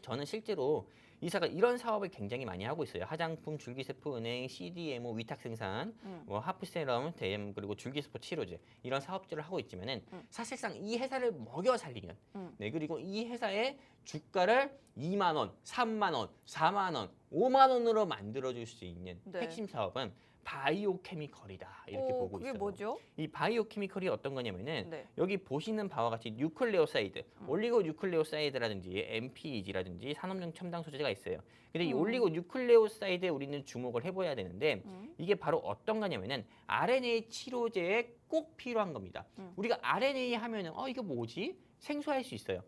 저는 실제로 이사가 이런 사업을 굉장히 많이 하고 있어요. 화장품, 줄기세포 은행, CDMO, 위탁 생산, 하프세럼, 대M 그리고 줄기세포 치료제 이런 사업들을 하고 있지만은 사실상 이 회사를 먹여 살리면 네 그리고 이 회사의 주가를 2만 원, 3만 원, 4만 원, 5만 원으로 만들어줄 수 있는 네. 핵심 사업은 바이오케미컬이다 이렇게 보고 그게 있어요. 뭐죠? 이 바이오케미컬이 어떤 거냐면은 네. 여기 보시는 바와 같이 뉴클레오사이드, 올리고 뉴클레오사이드라든지 MPEG라든지 산업용 첨단 소재가 있어요. 근데 이 올리고 뉴클레오사이드에 우리는 주목을 해봐야 되는데 이게 바로 어떤 거냐면은 RNA 치료제에 꼭 필요한 겁니다. 우리가 RNA 하면은 이게 뭐지? 생소할 수 있어요.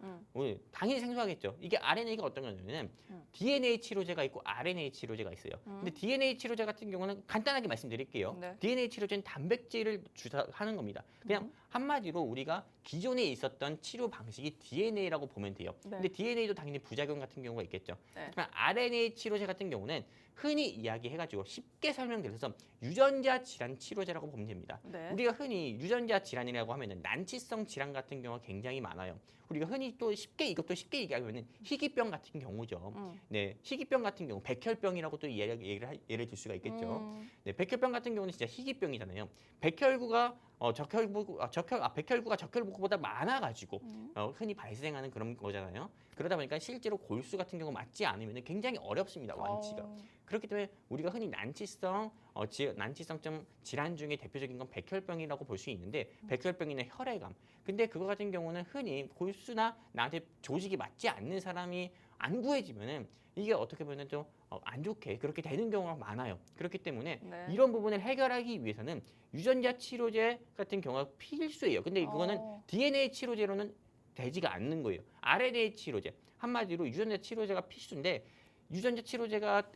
당연히 생소하겠죠. 이게 RNA가 어떤 거냐면 DNA 치료제가 있고 RNA 치료제가 있어요. 근데 DNA 치료제 같은 경우는 간단하게 말씀드릴게요. 네. DNA 치료제는 단백질을 주사하는 겁니다. 그냥 한마디로 우리가 기존에 있었던 치료 방식이 DNA라고 보면 돼요. 네. 근데 DNA도 당연히 부작용 같은 경우가 있겠죠. 네. 하지만 RNA 치료제 같은 경우는 흔히 이야기해가지고 쉽게 설명드려서 유전자 질환 치료제라고 보면 됩니다. 네. 우리가 흔히 유전자 질환이라고 하면은 난치성 질환 같은 경우가 굉장히 많아요. 우리가 흔히 또 이것도 쉽게 얘기하면은 희귀병 같은 경우죠. 네, 희귀병 같은 경우 백혈병이라고 또 예를 들 수가 있겠죠. 네, 백혈병 같은 경우는 진짜 희귀병이잖아요. 백혈구가 적혈구보다 많아가지고 흔히 발생하는 그런 거잖아요. 그러다 보니까 실제로 골수 같은 경우 맞지 않으면 굉장히 어렵습니다. 완치가. 그렇기 때문에 우리가 흔히 난치성 좀 질환 중에 대표적인 건 백혈병이라고 볼 수 있는데 백혈병이나 혈액암. 근데 그거 같은 경우는 흔히 골수나 나한테 조직이 맞지 않는 사람이 안 구해지면은 이게 어떻게 보면 좀 안 좋게 그렇게 되는 경우가 많아요. 그렇기 때문에 네. 이런 부분을 해결하기 위해서는 유전자 치료제 같은 경우가 필수예요. 근데 이거는 DNA 치료제로는 되지가 않는 거예요. RNA 치료제. 한마디로 유전자 치료제가 필수인데 유전자 치료제가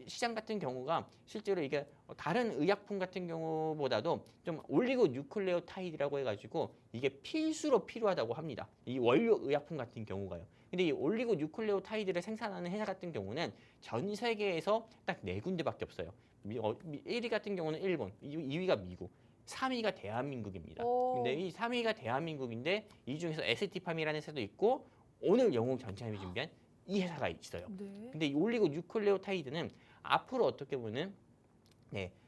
시장 같은 경우가 실제로 이게 다른 의약품 같은 경우보다도 좀 올리고 뉴클레오타이드라고 해가지고 이게 필수로 필요하다고 합니다. 이 원료 의약품 같은 경우가요. 근데 이 올리고 뉴클레오타이드를 생산하는 회사 같은 경우는 전 세계에서 딱 4군데밖에 없어요. 1위 같은 경우는 일본, 2위가 미국, 3위가 대한민국입니다. 근데 이 3위가 대한민국인데 이 중에서 ST팜이라는 회사도 있고 오늘 영웅 전차님이 준비한 이 회사가 있어요. 네. 근데 이 올리고 뉴클레오타이드는 앞으로 어떻게 보면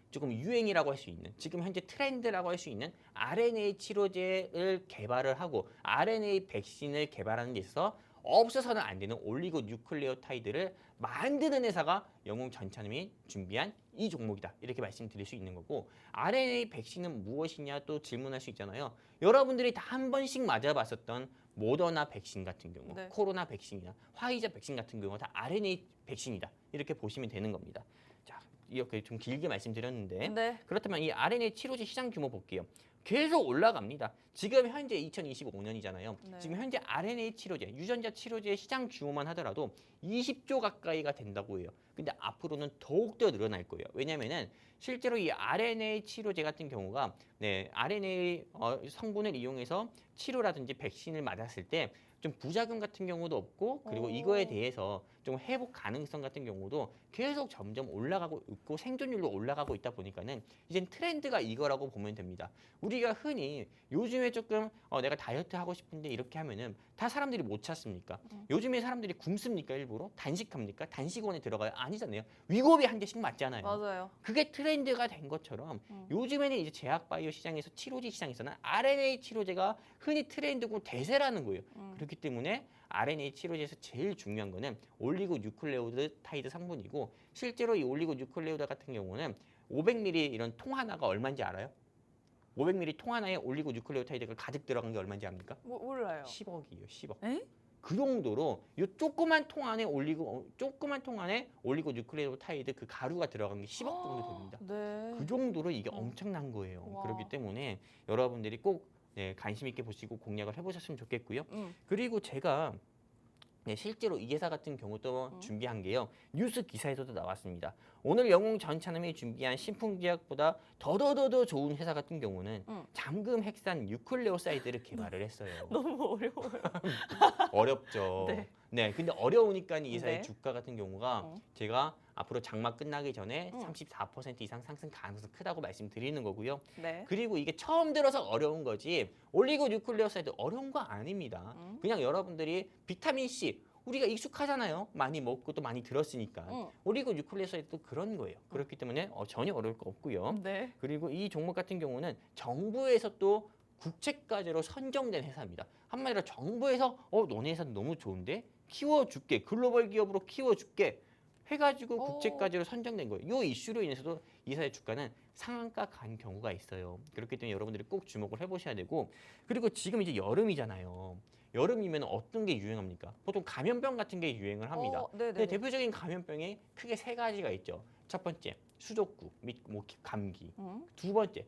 조금 유행이라고 할 수 있는 지금 현재 트렌드라고 할 수 있는 RNA 치료제를 개발을 하고 RNA 백신을 개발하는 데 있어서 없어서는 안 되는 올리고 뉴클레오타이드를 만드는 회사가 영웅 전차님이 준비한 이 종목이다. 이렇게 말씀드릴 수 있는 거고 RNA 백신은 무엇이냐 또 질문할 수 있잖아요. 여러분들이 다 한 번씩 맞아봤었던 모더나 백신 같은 경우, 네. 코로나 백신이나 화이자 백신 같은 경우 다 RNA 백신이다. 이렇게 보시면 되는 겁니다. 자, 이렇게 좀 길게 말씀드렸는데 네. 그렇다면 이 RNA 치료제 시장 규모 볼게요. 계속 올라갑니다. 지금 현재 2025년이잖아요. 네. 지금 현재 RNA 치료제, 유전자 치료제 시장 규모만 하더라도 20조 가까이가 된다고 해요. 근데 앞으로는 더욱더 늘어날 거예요. 왜냐면은 실제로 이 RNA 치료제 같은 경우가 RNA 성분을 이용해서 치료라든지 백신을 맞았을 때 좀 부작용 같은 경우도 없고 그리고 오. 이거에 대해서 좀 회복 가능성 같은 경우도 계속 점점 올라가고 있고 생존율도 올라가고 있다 보니까는 이젠 트렌드가 이거라고 보면 됩니다. 우리가 흔히 요즘에 조금 내가 다이어트 하고 싶은데 이렇게 하면은 다 사람들이 못 찾습니까? 요즘에 사람들이 굶습니까 일부러? 단식합니까? 단식원에 들어가요? 아니잖아요. 위고비 한 대씩 맞잖아요. 맞아요. 그게 트렌드가 된 것처럼 요즘에는 이제 제약바이오 시장에서 치료제 시장에서는 RNA 치료제가 흔히 트렌드고 대세라는 거예요. 그렇기 때문에 RNA 치료제에서 제일 중요한 거는 올리고뉴클레오타이드 성분이고 실제로 이 올리고뉴클레오타이드 같은 경우는 500ml 이런 통 하나가 얼마인지 알아요? 500ml 통 하나에 올리고뉴클레오타이드가 가득 들어간 게 얼마인지 압니까? 몰라요. 10억이에요, 10억. 에? 그 정도로 이 조그만 통 안에 올리고뉴클레오타이드 그 가루가 들어간 게 10억 정도 됩니다. 네. 그 정도로 이게 엄청난 거예요. 와. 그렇기 때문에 여러분들이 꼭 관심 있게 보시고 공략을 해보셨으면 좋겠고요. 그리고 제가 실제로 이 회사 같은 경우도 준비한 게요. 뉴스 기사에서도 나왔습니다. 오늘 영웅 전찬음이 준비한 신풍제약보다 더더더더 좋은 회사 같은 경우는 잠금 핵산 뉴클레오사이드를 개발을 했어요. 너무 어려워요. 어렵죠. 네. 네, 근데 어려우니까 이 회사의 네. 주가 같은 경우가 제가 앞으로 장마 끝나기 전에 34% 이상 상승 가능성이 크다고 말씀드리는 거고요. 네. 그리고 이게 처음 들어서 어려운 거지 올리고뉴클레오사이드 어려운 거 아닙니다. 그냥 여러분들이 비타민 C 우리가 익숙하잖아요. 많이 먹고 또 많이 들었으니까. 올리고뉴클레오사이드도 그런 거예요. 그렇기 때문에 전혀 어려울 거 없고요. 네. 그리고 이 종목 같은 경우는 정부에서 또 국책과제로 선정된 회사입니다. 한마디로 정부에서 너네 회사 너무 좋은데 키워줄게. 글로벌 기업으로 키워줄게. 해가지고 국책과제로 선정된 거예요. 이 이슈로 인해서도 이 회사의 주가는 상한가 간 경우가 있어요. 그렇기 때문에 여러분들이 꼭 주목을 해보셔야 되고 그리고 지금 이제 여름이잖아요. 여름이면 어떤 게 유행합니까? 보통 감염병 같은 게 유행을 합니다. 네네. 근데 대표적인 감염병이 크게 세 가지가 있죠. 첫 번째 수족구 및 감기. 두 번째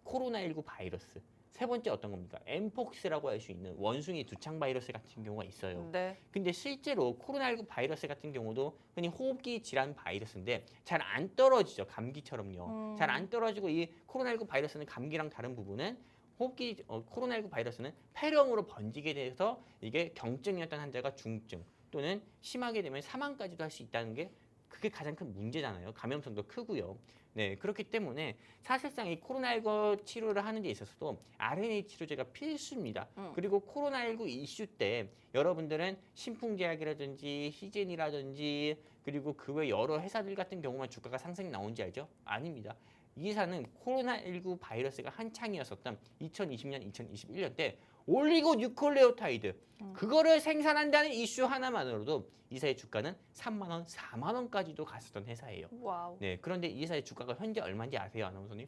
코로나19 바이러스. 세 번째 어떤 겁니까? 엠폭스라고 할 수 있는 원숭이 두창 바이러스 같은 경우가 있어요. 네. 근데 실제로 코로나19 바이러스 같은 경우도 흔히 호흡기 질환 바이러스인데 잘 안 떨어지죠. 감기처럼요. 잘 안 떨어지고 이 코로나19 바이러스는 감기랑 다른 부분은 코로나19 바이러스는 폐렴으로 번지게 돼서 이게 경증이었던 환자가 중증 또는 심하게 되면 사망까지도 할 수 있다는 게 그게 가장 큰 문제잖아요. 감염성도 크고요. 네, 그렇기 때문에 사실상 이 코로나19 치료를 하는 데 있어서도 RNA 치료제가 필수입니다. 그리고 코로나19 이슈 때 여러분들은 신풍제약이라든지 희젠이라든지 그리고 그 외 여러 회사들 같은 경우만 주가가 상승이 나온지 알죠? 아닙니다. 이 회사는 코로나19 바이러스가 한창이었었던 2020년, 2021년 때 올리고뉴클레오타이드 그거를 생산한다는 이슈 하나만으로도 이 회사의 주가는 3만 원, 4만 원까지도 갔었던 회사예요. 와우. 네, 그런데 이 회사의 주가가 현재 얼마인지 아세요, 아나운서님?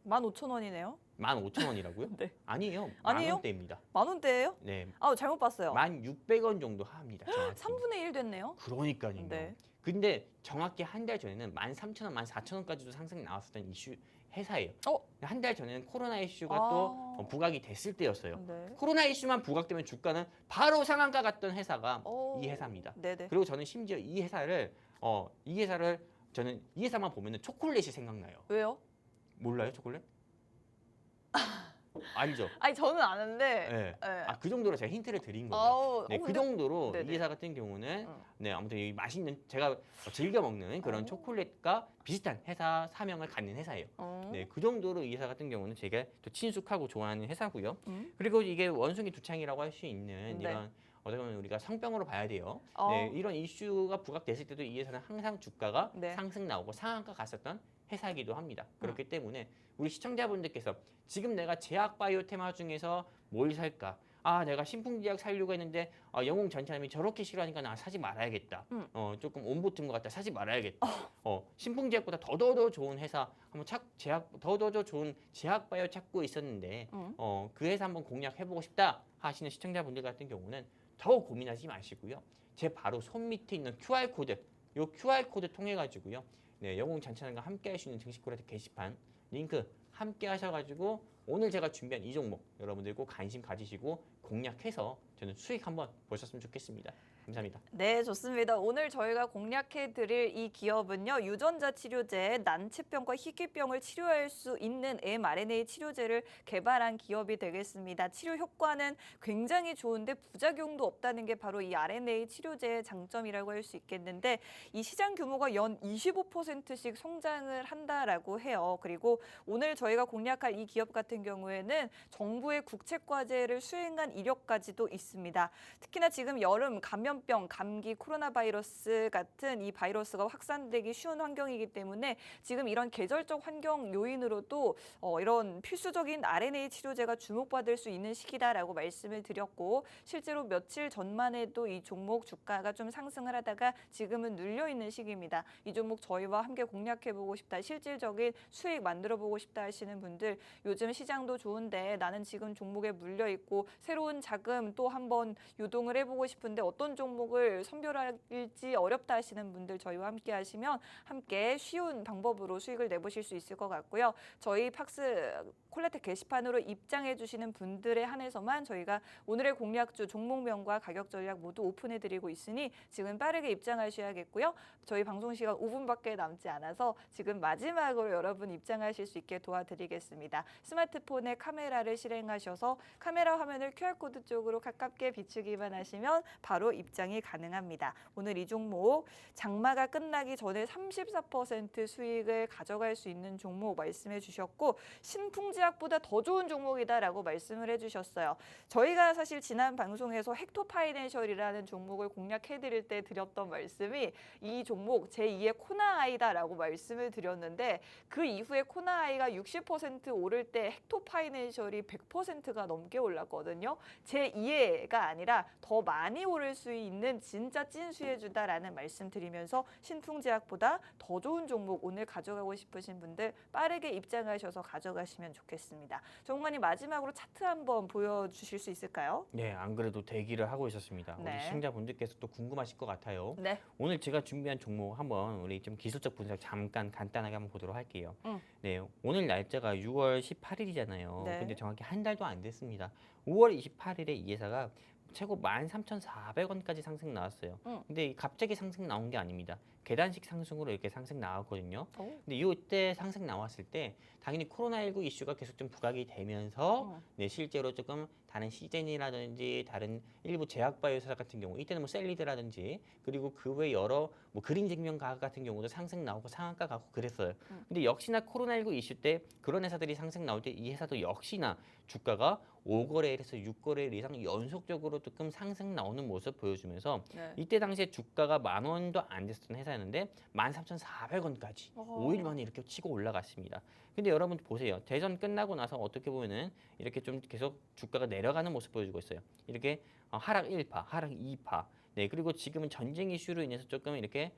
15,000원이네요. 15,000원이라고요? 네. 아니에요. 아니에요? 만 원대입니다. 만 원대예요? 네, 잘못 봤어요. 1,600원 정도 합니다. 정확히. 3분의 1 됐네요. 그러니까요. 네. 근데 정확히 한 달 전에는 13,000원, 14,000원까지도 상승이 나왔었던 이슈 회사예요. 한 달 전에는 코로나 이슈가 또 부각이 됐을 때였어요. 네. 코로나 이슈만 부각되면 주가는 바로 상한가 갔던 회사가 이 회사입니다. 네네. 그리고 저는 심지어 이 회사를 저는 이 회사만 보면은 초콜릿이 생각나요. 왜요? 몰라요, 초콜릿? 알죠? 아니 저는 아는데. 네. 네. 그 정도로 제가 힌트를 드린 거예요. 아우, 네, 그 근데- 정도로 네네. 이 회사 같은 경우는 네, 아무튼 이 맛있는 제가 즐겨 먹는 그런 초콜릿과 비슷한 회사 사명을 갖는 회사예요. 네, 그 정도로 이 회사 같은 경우는 제가 또 친숙하고 좋아하는 회사고요. 그리고 이게 원숭이 두창이라고 할 수 있는 네. 이런 어떻게 보면 우리가 성병으로 봐야 돼요. 네, 이런 이슈가 부각됐을 때도 이 회사는 항상 주가가 네. 상승 나오고 상한가 갔었던 회사이기도 합니다. 그렇기 때문에 우리 시청자분들께서 지금 내가 제약바이오 테마 중에서 뭘 살까? 내가 신풍제약 살려고 했는데 영웅 전차님이 저렇게 싫어하니까 나 사지 말아야겠다. 조금 온보튼 것 같다. 사지 말아야겠다. 신풍제약보다 더더더 좋은 회사 한번 더더더 좋은 제약바이오 찾고 있었는데 그 회사 한번 공략해보고 싶다 하시는 시청자분들 같은 경우는 더 고민하지 마시고요. 제 바로 손 밑에 있는 QR 코드, 요 QR 코드 통해 가지고요. 네, 영웅 전차님과 함께 할 수 있는 증시코레트 게시판 링크 함께 하셔가지고 오늘 제가 준비한 이 종목 여러분들 꼭 관심 가지시고 공략해서 저는 수익 한번 보셨으면 좋겠습니다. 감사합니다. 네, 좋습니다. 오늘 저희가 공략해드릴 이 기업은요, 유전자 치료제, 난치병과 희귀병을 치료할 수 있는 mRNA 치료제를 개발한 기업이 되겠습니다. 치료 효과는 굉장히 좋은데 부작용도 없다는 게 바로 이 RNA 치료제의 장점이라고 할 수 있겠는데, 이 시장 규모가 연 25%씩 성장을 한다라고 해요. 그리고 오늘 저희가 공략할 이 기업 같은 경우에는 정부의 국책과제를 수행한 이력까지도 있습니다. 특히나 지금 여름 감염병, 감기, 코로나 바이러스 같은 이 바이러스가 확산되기 쉬운 환경이기 때문에 지금 이런 계절적 환경 요인으로도 이런 필수적인 RNA 치료제가 주목받을 수 있는 시기다라고 말씀을 드렸고, 실제로 며칠 전만 해도 이 종목 주가가 좀 상승을 하다가 지금은 눌려 있는 시기입니다. 이 종목 저희와 함께 공략해보고 싶다, 실질적인 수익 만들어보고 싶다 하시는 분들, 요즘 시장도 좋은데 나는 지금 종목에 물려 있고 새로운 자금 또 한번 유동을 해보고 싶은데 어떤 종목을 선별할지 어렵다 하시는 분들, 저희와 함께 하시면 함께 쉬운 방법으로 수익을 내보실 수 있을 것 같고요. 저희 팍스 콜라텍 게시판으로 입장해 주시는 분들에 한해서만 저희가 오늘의 공략주, 종목명과 가격 전략 모두 오픈해드리고 있으니 지금 빠르게 입장하셔야겠고요. 저희 방송 시간 5분밖에 남지 않아서 지금 마지막으로 여러분 입장하실 수 있게 도와드리겠습니다. 스마트폰에 카메라를 실행하셔서 카메라 화면을 QR코드 쪽으로 가깝게 비추기만 하시면 바로 입장이 가능합니다. 오늘 이 종목 장마가 끝나기 전에 34% 수익을 가져갈 수 있는 종목 말씀해 주셨고, 신풍지약보다 더 좋은 종목이다라고 말씀을 해주셨어요. 저희가 사실 지난 방송에서 헥토파이낸셜이라는 종목을 공략해드릴 때 드렸던 말씀이 이 종목 제2의 코나아이다라고 말씀을 드렸는데, 그 이후에 코나아이가 60% 오를 때 헥토파이낸셜이 100%가 넘게 올랐거든요. 제2의가 아니라 더 많이 오를 수 있는 진짜 찐수혜주다라는 말씀 드리면서 신풍제약보다 더 좋은 종목 오늘 가져가고 싶으신 분들 빠르게 입장하셔서 가져가시면 좋겠습니다. 정관님, 마지막으로 차트 한번 보여주실 수 있을까요? 네, 안 그래도 대기를 하고 있었습니다. 네. 우리 시청자분들께서 또 궁금하실 것 같아요. 네. 오늘 제가 준비한 종목 한번 우리 좀 기술적 분석 잠깐 간단하게 한번 보도록 할게요. 네, 오늘 날짜가 6월 18일이잖아요. 네. 근데 정확히 한 달도 안 됐습니다. 5월 28일에 이 회사가 최고 13,400원까지 상승 나왔어요. 근데 갑자기 상승 나온 게 아닙니다. 계단식 상승으로 이렇게 상승 나왔거든요. 근데 이때 상승 나왔을 때 당연히 코로나19 이슈가 계속 좀 부각이 되면서 네, 실제로 조금 다른 시젠이라든지 다른 일부 제약바이오 회사 같은 경우, 이때는 뭐 셀리드라든지 그리고 그 외 여러 뭐 그린생명과학 같은 경우도 상승 나오고 상한가 가고 그랬어요. 근데 역시나 코로나19 이슈 때 그런 회사들이 상승 나올 때 이 회사도 역시나 주가가 5거래일에서 6거래일 이상 연속적으로 조금 상승 나오는 모습 보여주면서 네. 이때 당시에 주가가 10,000원도 안 됐었던 회사였는데 13,400원까지 5일 만에 이렇게 치고 올라갔습니다. 근데 여러분 보세요. 대선 끝나고 나서 어떻게 보면은 이렇게 좀 계속 주가가 내려가는 모습 보여주고 있어요. 이렇게 하락 1파, 하락 2파. 네, 그리고 지금은 전쟁 이슈로 인해서 조금 이렇게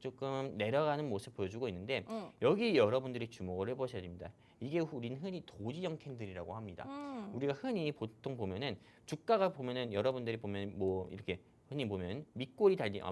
조금 내려가는 모습 보여주고 있는데 여기 여러분들이 주목을 해보셔야 됩니다. 이게 우리는 흔히 도지형 캔들이라고 합니다. 우리가 흔히 보통 보면은 주가가 보면은 여러분들이 보면 뭐 이렇게 흔히 보면 윗골이 달린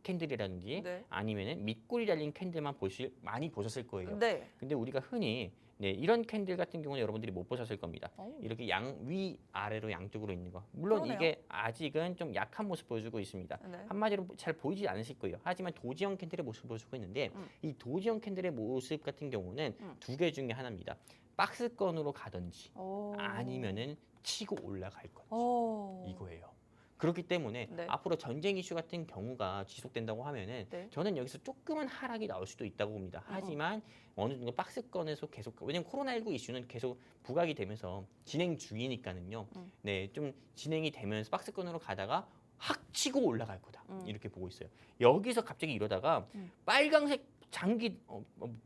캔들이라든지 네. 아니면은 밑골이 달린 캔들만 많이 보셨을 거예요. 네. 근데 우리가 흔히 네, 이런 캔들 같은 경우는 여러분들이 못 보셨을 겁니다. 오. 이렇게 위 아래로 양쪽으로 있는 거. 물론 그러네요. 이게 아직은 좀 약한 모습 보여주고 있습니다. 네. 한마디로 잘 보이지 않으실 거예요. 하지만 도지형 캔들의 모습 보여주고 있는데 이 도지형 캔들의 모습 같은 경우는 두 개 중에 하나입니다. 박스권으로 가든지 아니면은 치고 올라갈 건지 이거예요. 그렇기 때문에 네. 앞으로 전쟁 이슈 같은 경우가 지속된다고 하면은 네. 저는 여기서 조금은 하락이 나올 수도 있다고 봅니다. 하지만 어느 정도 박스권에서 계속, 왜냐면 코로나19 이슈는 계속 부각이 되면서 진행 중이니까는요. 네, 좀 진행이 되면서 박스권으로 가다가 확 치고 올라갈 거다. 이렇게 보고 있어요. 여기서 갑자기 이러다가 빨강색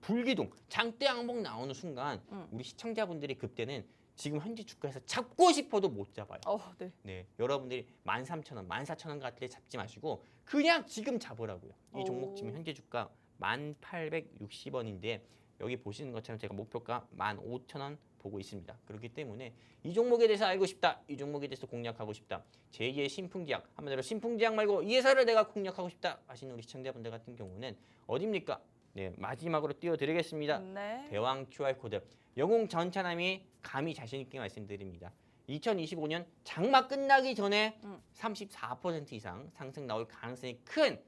불기둥, 장대 항목 나오는 순간 우리 시청자분들이 그때는 지금 현재 주가에서 잡고 싶어도 못 잡아요. 네. 네, 여러분들이 13,000원, 14,000원 같을 때 잡지 마시고 그냥 지금 잡으라고요. 이 종목 지금 현재 주가 1,860원인데 여기 보시는 것처럼 제가 목표가 15,000원 보고 있습니다. 그렇기 때문에 이 종목에 대해서 알고 싶다, 이 종목에 대해서 공략하고 싶다, 제2의 신풍지약, 한마디로 신풍지약 말고 이 회사를 내가 공략하고 싶다 하시는 우리 시청자분들 같은 경우는 어디입니까? 네, 마지막으로 띄워드리겠습니다. 네. 대왕 QR코드. 영웅 전차남이 감히 자신 있게 말씀드립니다. 2025년 장마 끝나기 전에 음. 34% 이상 상승 나올 가능성이 큰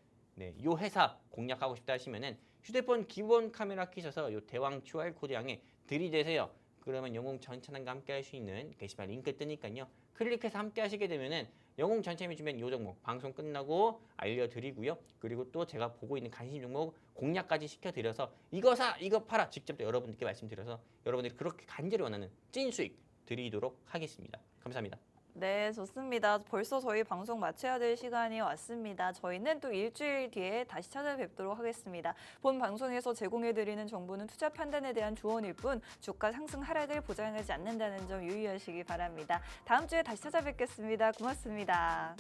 요 회사 공략하고 싶다 하시면은 휴대폰 기본 카메라 키셔서 요 대왕 QR 코드 향에 들이대세요. 그러면 영웅 전차남과 함께 할 수 있는 게시판 링크 뜨니까요. 클릭해서 함께 하시게 되면은 영웅 전차남이 주면 요 종목 방송 끝나고 알려드리고요. 그리고 또 제가 보고 있는 관심 종목 공략까지 시켜드려서 이거 사, 이거 팔아 직접 또 여러분들께 말씀드려서 여러분들이 그렇게 간절히 원하는 찐 수익 드리도록 하겠습니다. 감사합니다. 네, 좋습니다. 벌써 저희 방송 마쳐야 될 시간이 왔습니다. 저희는 또 일주일 뒤에 다시 찾아뵙도록 하겠습니다. 본 방송에서 제공해드리는 정보는 투자 판단에 대한 조언일 뿐 주가 상승 하락을 보장하지 않는다는 점 유의하시기 바랍니다. 다음 주에 다시 찾아뵙겠습니다. 고맙습니다.